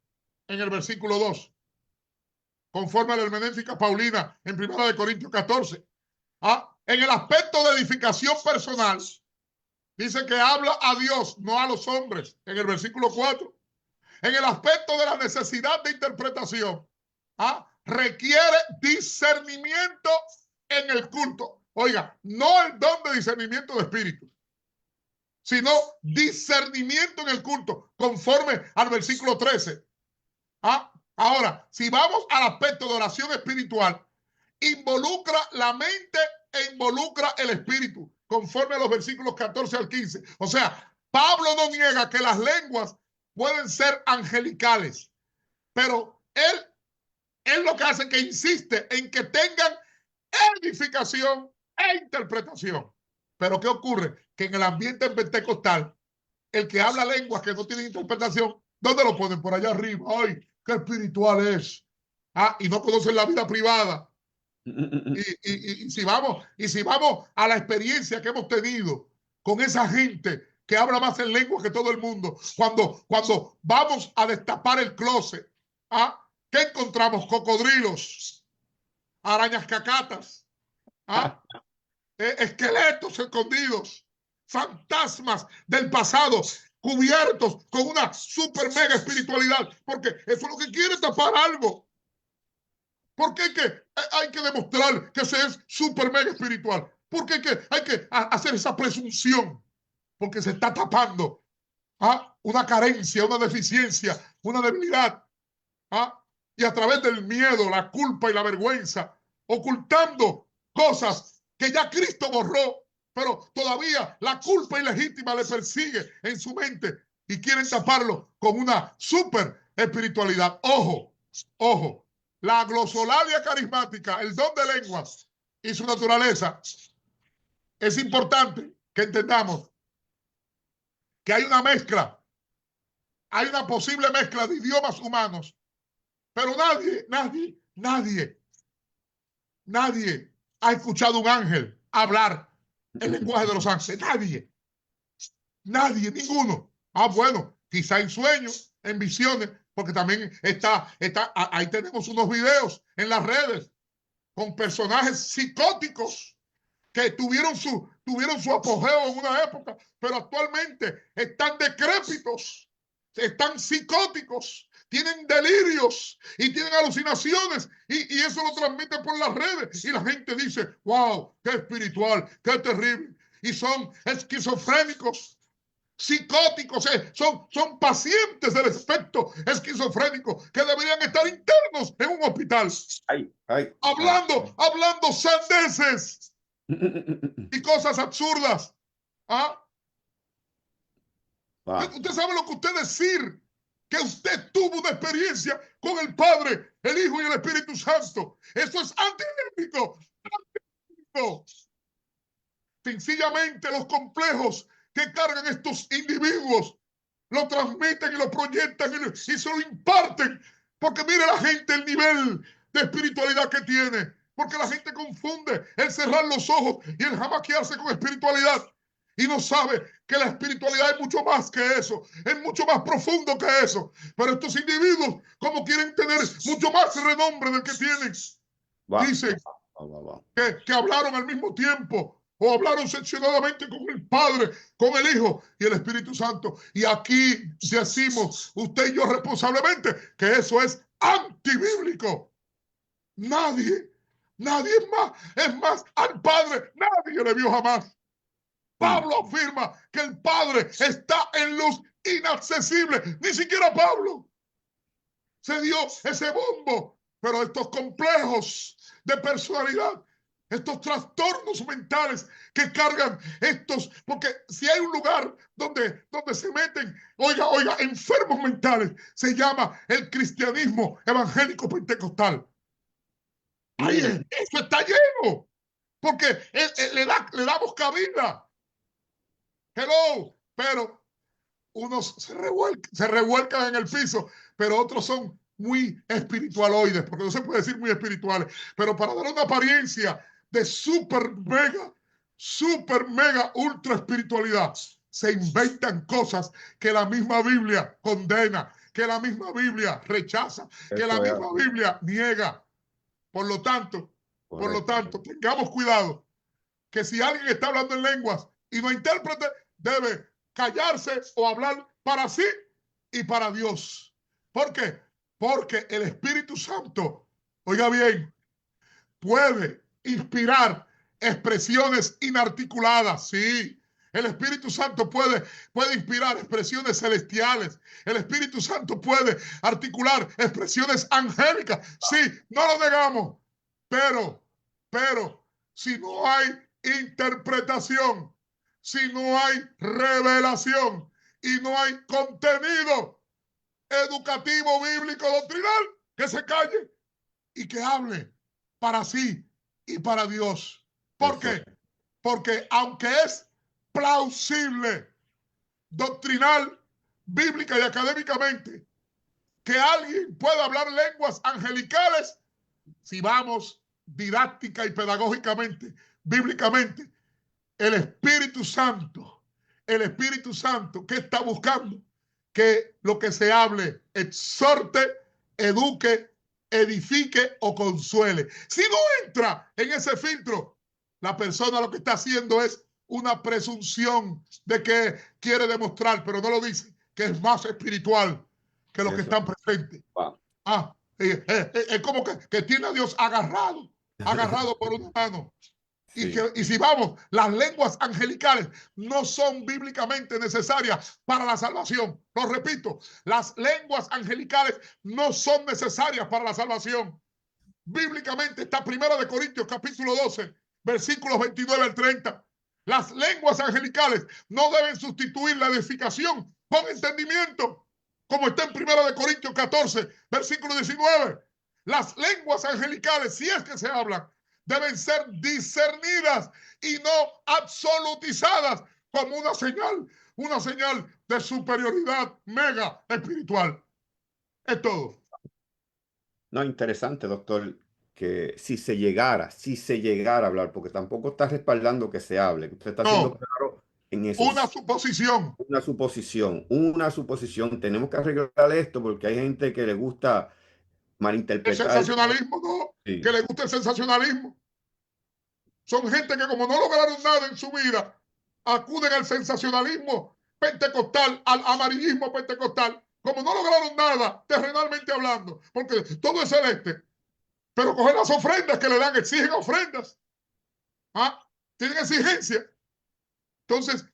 en el versículo 2, conforme a la hermenéutica paulina en 1 Corintios 14. En el aspecto de edificación personal, dice que habla a Dios, no a los hombres, en el versículo 4. En el aspecto de la necesidad de interpretación, requiere discernimiento en el culto. Oiga, no el don de discernimiento de espíritus, sino discernimiento en el culto, conforme al versículo 13. Ahora, si vamos al aspecto de oración espiritual, involucra la mente e involucra el espíritu, conforme a los versículos 14 al 15. O sea, Pablo no niega que las lenguas pueden ser angelicales, pero él lo que hace es que insiste en que tengan edificación e interpretación. Pero ¿qué ocurre? Que en el ambiente pentecostal, el que habla lenguas que no tiene interpretación, ¿dónde lo ponen? Por allá arriba. ¡Ay, qué espiritual es! Y no conocen la vida privada. Y si vamos a la experiencia que hemos tenido con esa gente que habla más en lengua que todo el mundo, cuando vamos a destapar el closet, ¿qué encontramos? Cocodrilos, arañas cacatas, ¿Ah? Esqueletos escondidos, fantasmas del pasado, cubiertos con una super mega espiritualidad, porque eso es lo que quiere, tapar algo. Porque hay que demostrar que se es super mega espiritual. Porque hay que hacer esa presunción, porque se está tapando una carencia, una deficiencia, una debilidad. Y a través del miedo, la culpa y la vergüenza, ocultando cosas que ya Cristo borró, pero todavía la culpa ilegítima le persigue en su mente y quieren taparlo con una super espiritualidad. Ojo, ojo, la glosolalia carismática, el don de lenguas y su naturaleza, es importante que entendamos que hay una mezcla, hay una posible mezcla de idiomas humanos, pero nadie ha escuchado a un ángel hablar el lenguaje de los ángeles. Nadie, ninguno. Bueno, quizá en sueños, en visiones, porque también ahí tenemos unos videos en las redes con personajes psicóticos que tuvieron su apogeo en una época, pero actualmente están decrépitos, están psicóticos, tienen delirios y tienen alucinaciones y eso lo transmiten por las redes y la gente dice, wow, qué espiritual, qué terrible. Y son esquizofrénicos, psicóticos, son pacientes del espectro esquizofrénico que deberían estar internos en un hospital. Hablando sandeces y cosas absurdas. Usted sabe lo que usted decir, que usted tuvo una experiencia con el Padre, el Hijo y el Espíritu Santo. Eso es antibíblico. Sencillamente los complejos que cargan estos individuos lo transmiten y lo proyectan y se lo imparten. Porque mire la gente el nivel de espiritualidad que tiene. Porque la gente confunde el cerrar los ojos y el jamaquearse con espiritualidad. Y no sabe que la espiritualidad es mucho más que eso. Es mucho más profundo que eso. Pero estos individuos, como quieren tener mucho más renombre del que tienen, dicen que hablaron al mismo tiempo o hablaron seccionadamente con el Padre, con el Hijo y el Espíritu Santo. Y aquí decimos, usted y yo responsablemente, que eso es antibíblico. Nadie es más, al Padre nadie le vio jamás. Pablo afirma que el Padre está en luz inaccesible. Ni siquiera Pablo se dio ese bombo. Pero estos complejos de personalidad, estos trastornos mentales que cargan estos, porque si hay un lugar donde se meten, oiga, enfermos mentales, se llama el cristianismo evangélico pentecostal. Ahí eso está lleno, porque le damos cabida. Hello, pero unos se revuelcan en el piso, pero otros son muy espiritualoides, porque no se puede decir muy espirituales, pero para dar una apariencia de super mega, ultra espiritualidad, se inventan cosas que la misma Biblia condena, que la misma Biblia rechaza, que la misma Biblia niega. Por lo tanto, tengamos cuidado que si alguien está hablando en lenguas y no intérprete, debe callarse o hablar para sí y para Dios. ¿Por qué? Porque el Espíritu Santo, oiga bien, puede inspirar expresiones inarticuladas, sí. El Espíritu Santo puede inspirar expresiones celestiales. El Espíritu Santo puede articular expresiones angélicas. Sí, no lo negamos. Pero, si no hay interpretación, si no hay revelación y no hay contenido educativo, bíblico, doctrinal, que se calle y que hable para sí y para Dios. ¿Por qué? Porque aunque es plausible, doctrinal, bíblica y académicamente, que alguien pueda hablar lenguas angelicales, si vamos didáctica y pedagógicamente, bíblicamente, el Espíritu Santo, ¿qué está buscando? Que lo que se hable exhorte, eduque, edifique o consuele. Si no entra en ese filtro, la persona lo que está haciendo es una presunción de que quiere demostrar, pero no lo dice, que es más espiritual que los que están presentes. Wow. Es como que tiene a Dios agarrado por una mano. Sí. Y si vamos, las lenguas angelicales no son bíblicamente necesarias para la salvación. Lo repito, las lenguas angelicales no son necesarias para la salvación. Bíblicamente está 1 Corintios capítulo 12, versículos 29 al 30. Las lenguas angelicales no deben sustituir la edificación con entendimiento, como está en 1 Corintios 14, versículo 19. Las lenguas angelicales, si es que se hablan, deben ser discernidas y no absolutizadas como una señal de superioridad mega espiritual. Es todo. No, interesante, doctor, que si se llegara a hablar, porque tampoco está respaldando que se hable, usted está siendo No, claro en eso. una suposición. Una suposición. Tenemos que arreglar esto porque hay gente que le gusta El malinterpretar. sensacionalismo, no, que Sí, le gusta el sensacionalismo. Son gente que como no lograron nada en su vida, acuden al sensacionalismo pentecostal, al amarillismo pentecostal, como no lograron nada, terrenalmente hablando, porque todo es celeste, pero cogen las ofrendas que le dan, exigen ofrendas. ¿Ah? Tienen exigencia. Entonces,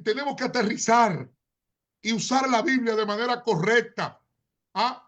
tenemos que aterrizar y usar la Biblia de manera correcta. ¿Ah?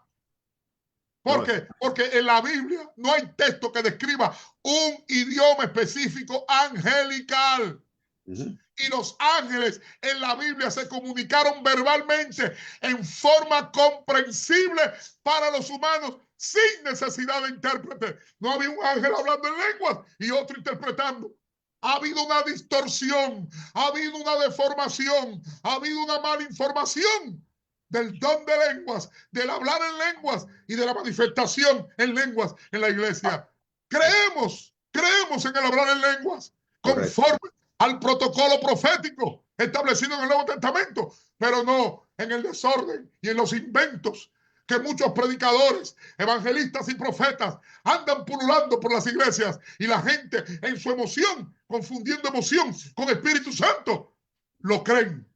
¿Por no, qué? Porque en la Biblia no hay texto que describa un idioma específico angelical. ujú, Y los ángeles en la Biblia se comunicaron verbalmente en forma comprensible para los humanos sin necesidad de intérprete. No había un ángel hablando en lenguas y otro interpretando. Ha habido una distorsión, ha habido una deformación, ha habido una mala información del don de lenguas, del hablar en lenguas y de la manifestación en lenguas en la iglesia. Creemos en el hablar en lenguas, correcto. conforme al protocolo profético establecido en el Nuevo Testamento, pero no en el desorden y en los inventos que muchos predicadores, evangelistas y profetas andan pululando por las iglesias y la gente en su emoción, confundiendo emoción con Espíritu Santo, lo creen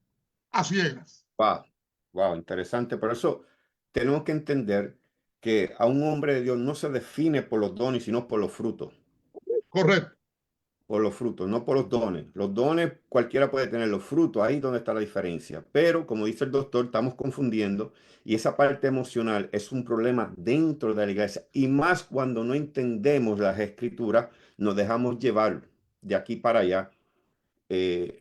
a ciegas. Wow, wow, interesante. Por eso tenemos que entender que a un hombre de Dios no se define por los dones, sino por los frutos. Correcto. Por los frutos, no por los dones. Los dones cualquiera puede tener, los frutos, ahí es donde está la diferencia. Pero, como dice el doctor, estamos confundiendo y esa parte emocional es un problema dentro de la iglesia. Y más cuando no entendemos las escrituras, nos dejamos llevar de aquí para allá en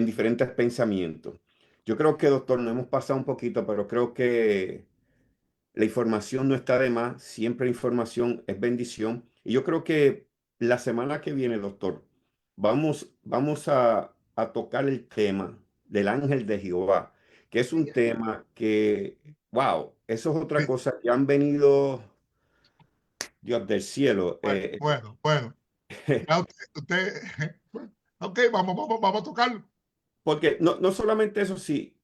diferentes pensamientos. Yo creo que, doctor, nos hemos pasado un poquito, pero creo que la información no está de más, siempre información es bendición. Y yo creo que la semana que viene, doctor, vamos a tocar el tema del ángel de Jehová, que es un tema que, wow, eso es otra cosa que han venido, Dios del cielo. Bueno. Ya usted ok, vamos a tocarlo. Porque no solamente eso, sí,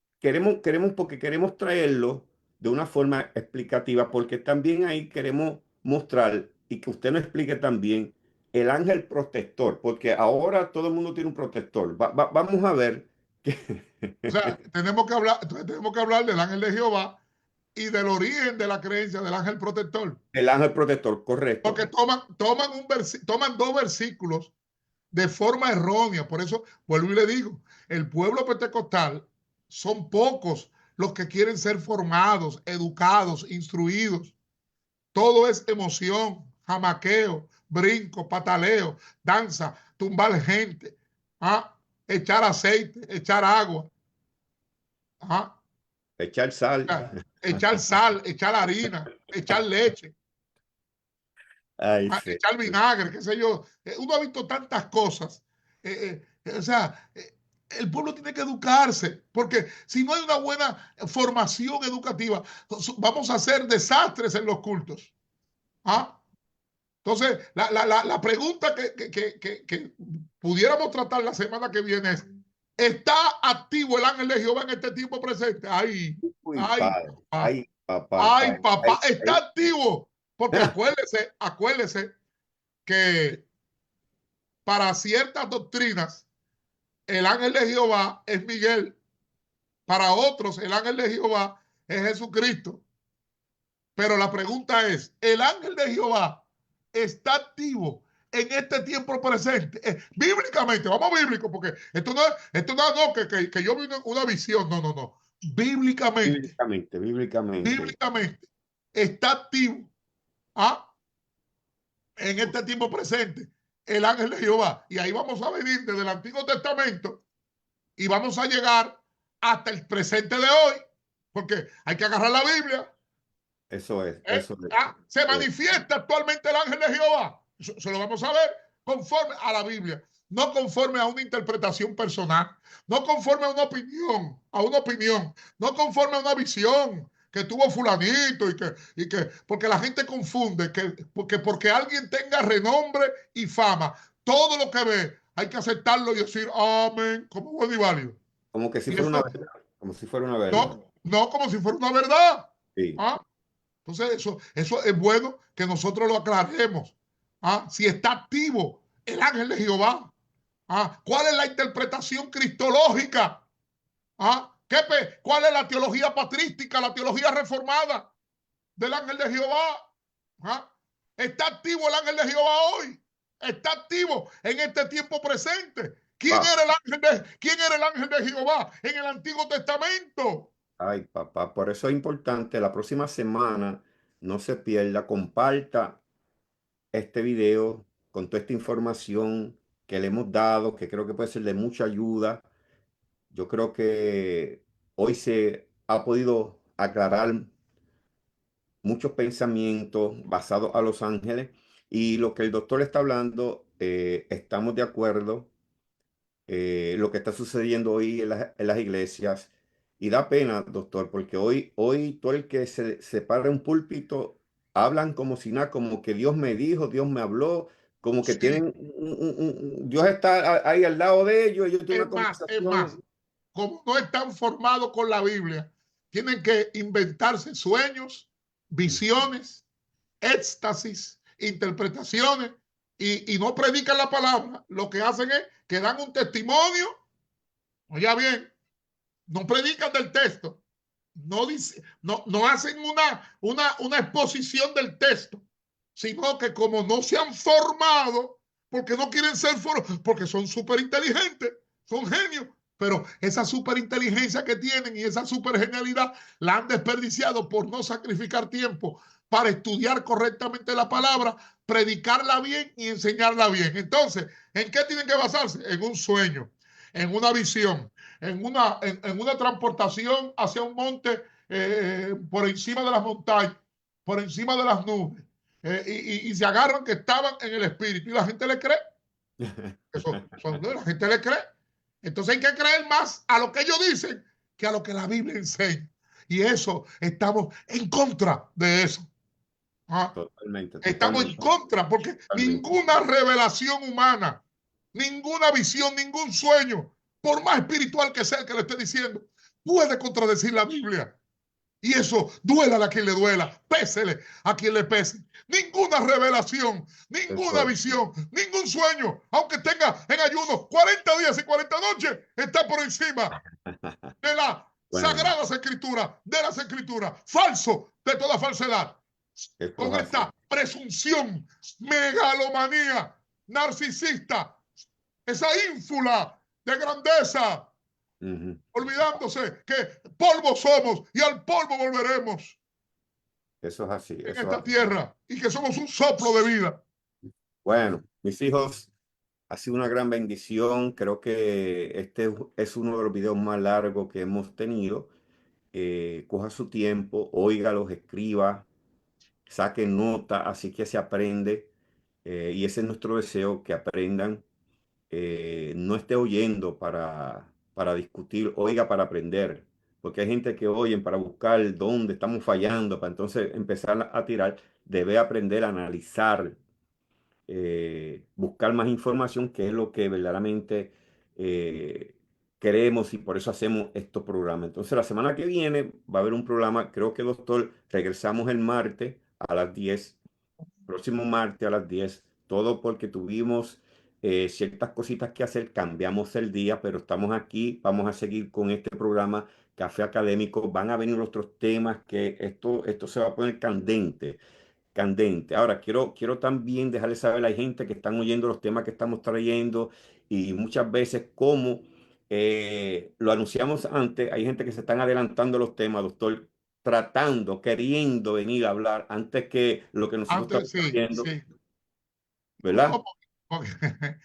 porque queremos traerlo de una forma explicativa, porque también ahí queremos mostrar y que usted nos explique también el ángel protector, porque ahora todo el mundo tiene un protector. Vamos a ver que O sea, tenemos que hablar del ángel de Jehová y del origen de la creencia del ángel protector. el ángel protector, correcto. Porque toman dos versículos de forma errónea. Por eso, vuelvo y le digo, el pueblo pentecostal son pocos los que quieren ser formados, educados, instruidos. Todo es emoción, jamaqueo, brinco, pataleo, danza, tumbar gente, ¿ah? Echar aceite, echar agua, ¿ah? Echar sal. Echar sal, echar harina, echar leche, Ay, sí. echar vinagre, qué sé yo. Uno ha visto tantas cosas. O sea, el pueblo tiene que educarse, porque si no hay una buena formación educativa, vamos a hacer desastres en los cultos. ¿Ah? Entonces, la pregunta que pudiéramos tratar la semana que viene es, ¿está activo el ángel de Jehová en este tiempo presente? Ay, Uy, ay, padre. papá, Ay, papá. ay, Ay, papá, ay, está ay. activo. Porque acuérdese que para ciertas doctrinas, el ángel de Jehová es Miguel. Para otros, el ángel de Jehová es Jesucristo. Pero la pregunta es, ¿el ángel de Jehová está activo en este tiempo presente? Bíblicamente, vamos bíblico, porque esto no, no que yo vi una visión, no, no, no. Bíblicamente, Bíblicamente. bíblicamente, está activo, ¿ah?, en este tiempo presente el ángel de Jehová. Y ahí vamos a venir desde el Antiguo Testamento y vamos a llegar hasta el presente de hoy, porque hay que agarrar la Biblia. Eso es, Se manifiesta actualmente el ángel de Jehová. Eso lo vamos a ver conforme a la Biblia, no conforme a una interpretación personal, no conforme a una opinión, no conforme a una visión que tuvo fulanito porque la gente confunde porque alguien tenga renombre y fama, todo lo que ve hay que aceptarlo y decir amén como bueno y válido. como que si Y fuera una eso verdad, como si fuera una verdad. no como si fuera una verdad. Sí. ¿Ah? Entonces, eso es bueno que nosotros lo aclaremos. ¿Ah? Si está activo el ángel de Jehová. ¿Ah? ¿Cuál es la interpretación cristológica? ¿Ah? ¿Cuál es la teología patrística, la teología reformada del ángel de Jehová? ¿Ah? ¿Está activo el ángel de Jehová hoy? ¿Está activo en este tiempo presente? ¿Quién Ah, era el ángel de Jehová en el Antiguo Testamento? ay, papá, por eso es importante, la próxima semana no se pierda, comparta este video con toda esta información que le hemos dado, que creo que puede ser de mucha ayuda. Yo creo que hoy se ha podido aclarar muchos pensamientos basados a los ángeles y lo que el doctor está hablando, estamos de acuerdo. Lo que está sucediendo hoy en las iglesias. Y da pena, doctor, porque hoy todo el que se para en un púlpito hablan como si nada, como que Dios me dijo, Dios me habló, como que Sí, tienen, Dios está ahí al lado de ellos, ellos tienen una es más, conversación. como no están formados con la Biblia, tienen que inventarse sueños, visiones, éxtasis, interpretaciones, y no predican la palabra. Lo que hacen es que dan un testimonio, oye bien, no predican del texto, no hacen una exposición del texto, sino que como no se han formado, porque no quieren ser formados, porque son súper inteligentes, son genios, pero esa superinteligencia que tienen y esa super genialidad la han desperdiciado por no sacrificar tiempo para estudiar correctamente la palabra, predicarla bien y enseñarla bien. Entonces, ¿en qué tienen que basarse? En un sueño, en una visión, en una transportación hacia un monte, por encima de las montañas, por encima de las nubes, y se agarran que estaban en el espíritu y la gente le cree. La gente le cree. Entonces hay que creer más a lo que ellos dicen que a lo que la Biblia enseña. Y eso, estamos en contra de eso. ¿Ah? Totalmente, Estamos en totalmente, contra porque totalmente. ninguna revelación humana, ninguna visión, ningún sueño, por más espiritual que sea el que le esté diciendo, puede contradecir la Biblia. Y eso, duela a quien le duela, pésele a quien le pese. Ninguna revelación, Eso ninguna es. visión, ningún sueño, aunque tenga en ayuno 40 días y 40 noches, está por encima de las Bueno, sagradas escrituras, de las escrituras, falso de toda falsedad. esto es Con así. esta presunción, megalomanía, narcisista, esa ínfula de grandeza, Ujú. olvidándose que polvo somos y al polvo volveremos Eso es así, en eso es esta así. tierra y que somos un soplo de vida. Bueno, mis hijos, ha sido una gran bendición. Creo que este es uno de los videos más largos que hemos tenido. Coja su tiempo, óigalos, escriba, saque nota, así que se aprende. Y ese es nuestro deseo, que aprendan. No esté oyendo para discutir, oiga para aprender. Porque hay gente que oyen para buscar dónde estamos fallando, para entonces empezar a tirar. Debe aprender a analizar, buscar más información, que es lo que verdaderamente queremos, y por eso hacemos estos programas. Entonces, la semana que viene va a haber un programa, creo que, doctor, regresamos el martes a las 10, próximo martes a las 10, todo porque tuvimos ciertas cositas que hacer, cambiamos el día, pero estamos aquí, vamos a seguir con este programa Café Académico, van a venir otros temas que esto se va a poner candente, candente. Ahora, quiero también dejarles saber, hay gente que están oyendo los temas que estamos trayendo y muchas veces como lo anunciamos antes, hay gente que se están adelantando los temas, doctor, tratando, queriendo venir a hablar antes que lo que nosotros Antes, estamos sí, haciendo, sí. ¿verdad? No, porque-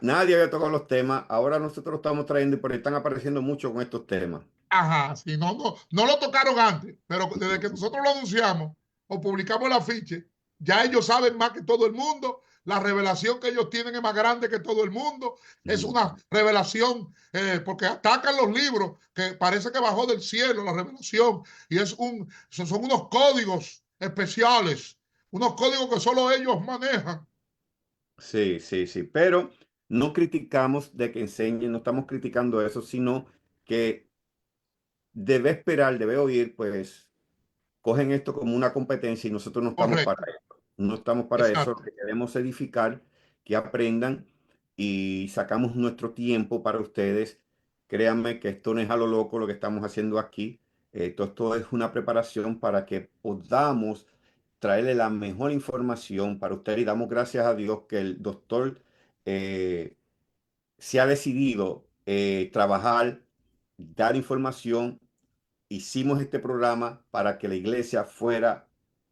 Nadie había tocado los temas, ahora nosotros los estamos trayendo y por ahí están apareciendo mucho con estos temas. Ajá, sí, no lo tocaron antes, pero desde que nosotros lo anunciamos o publicamos el afiche, ya ellos saben más que todo el mundo. La revelación que ellos tienen es más grande que todo el mundo. Es Mm. una revelación, porque atacan los libros, que parece que bajó del cielo la revelación. Y son unos códigos especiales, unos códigos que solo ellos manejan. Sí, sí, sí, pero no criticamos de que enseñen, no estamos criticando eso, sino que debe esperar, debe oír, pues cogen esto como una competencia y nosotros no estamos para Correcto, eso. No estamos para eso, lo exacto, que queremos es edificar, que aprendan y sacamos nuestro tiempo para ustedes. Créanme que esto no es a lo loco lo que estamos haciendo aquí. Todo esto es una preparación para que podamos traerle la mejor información para ustedes y damos gracias a Dios que el doctor eh, se ha decidido trabajar, dar información. Hicimos este programa para que la iglesia fuera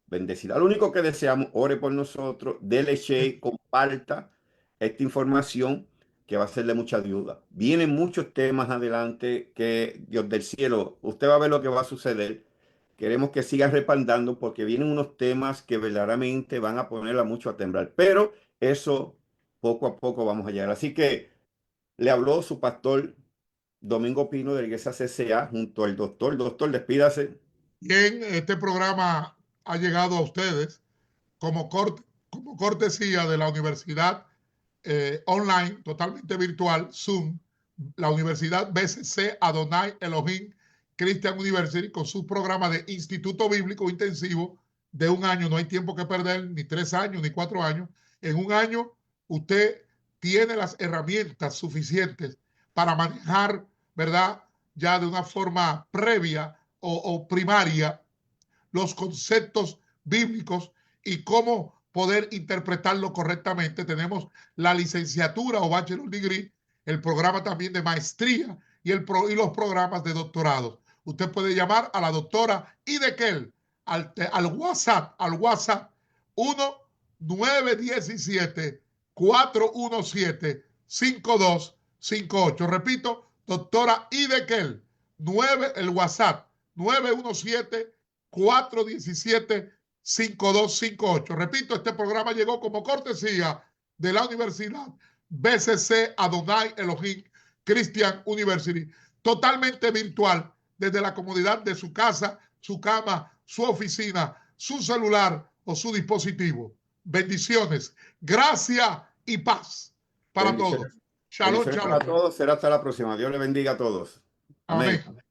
bendecida. Lo único que deseamos, ore por nosotros, dele sí, share, comparta esta información que va a ser de mucha ayuda. Vienen muchos temas adelante que Dios del cielo, usted va a ver lo que va a suceder. Queremos que sigan respaldando porque vienen unos temas que verdaderamente van a ponerla mucho a temblar. Pero eso poco a poco vamos a llegar. Así que le habló su pastor Domingo Pino de la iglesia CCA junto al doctor. Doctor, despídase. bien, este programa ha llegado a ustedes como, como cortesía de la Universidad Online, totalmente virtual, Zoom, la Universidad BCC Adonai Elohim Christian University, con su programa de Instituto Bíblico Intensivo de un año. No hay tiempo que perder, ni 3 años, ni 4 años. En un año usted tiene las herramientas suficientes para manejar, ¿verdad? Ya de una forma previa o primaria los conceptos bíblicos y cómo poder interpretarlo correctamente. Tenemos la licenciatura o bachelor degree, el programa también de maestría y los programas de doctorado. Usted puede llamar a la doctora Idekel al WhatsApp 1-917-417-5258. Repito, doctora Idekel, el WhatsApp 917 417-5258. Repito, este programa llegó como cortesía de la Universidad BCC Adonai Elohim Christian University, totalmente virtual, desde la comodidad de su casa, su cama, su oficina, su celular o su dispositivo. Bendiciones, gracia y paz para todos. Bendiciones. Shalom, Bendiciones para shalom. todos. Será hasta la próxima. Dios le bendiga a todos. Amén. Amén.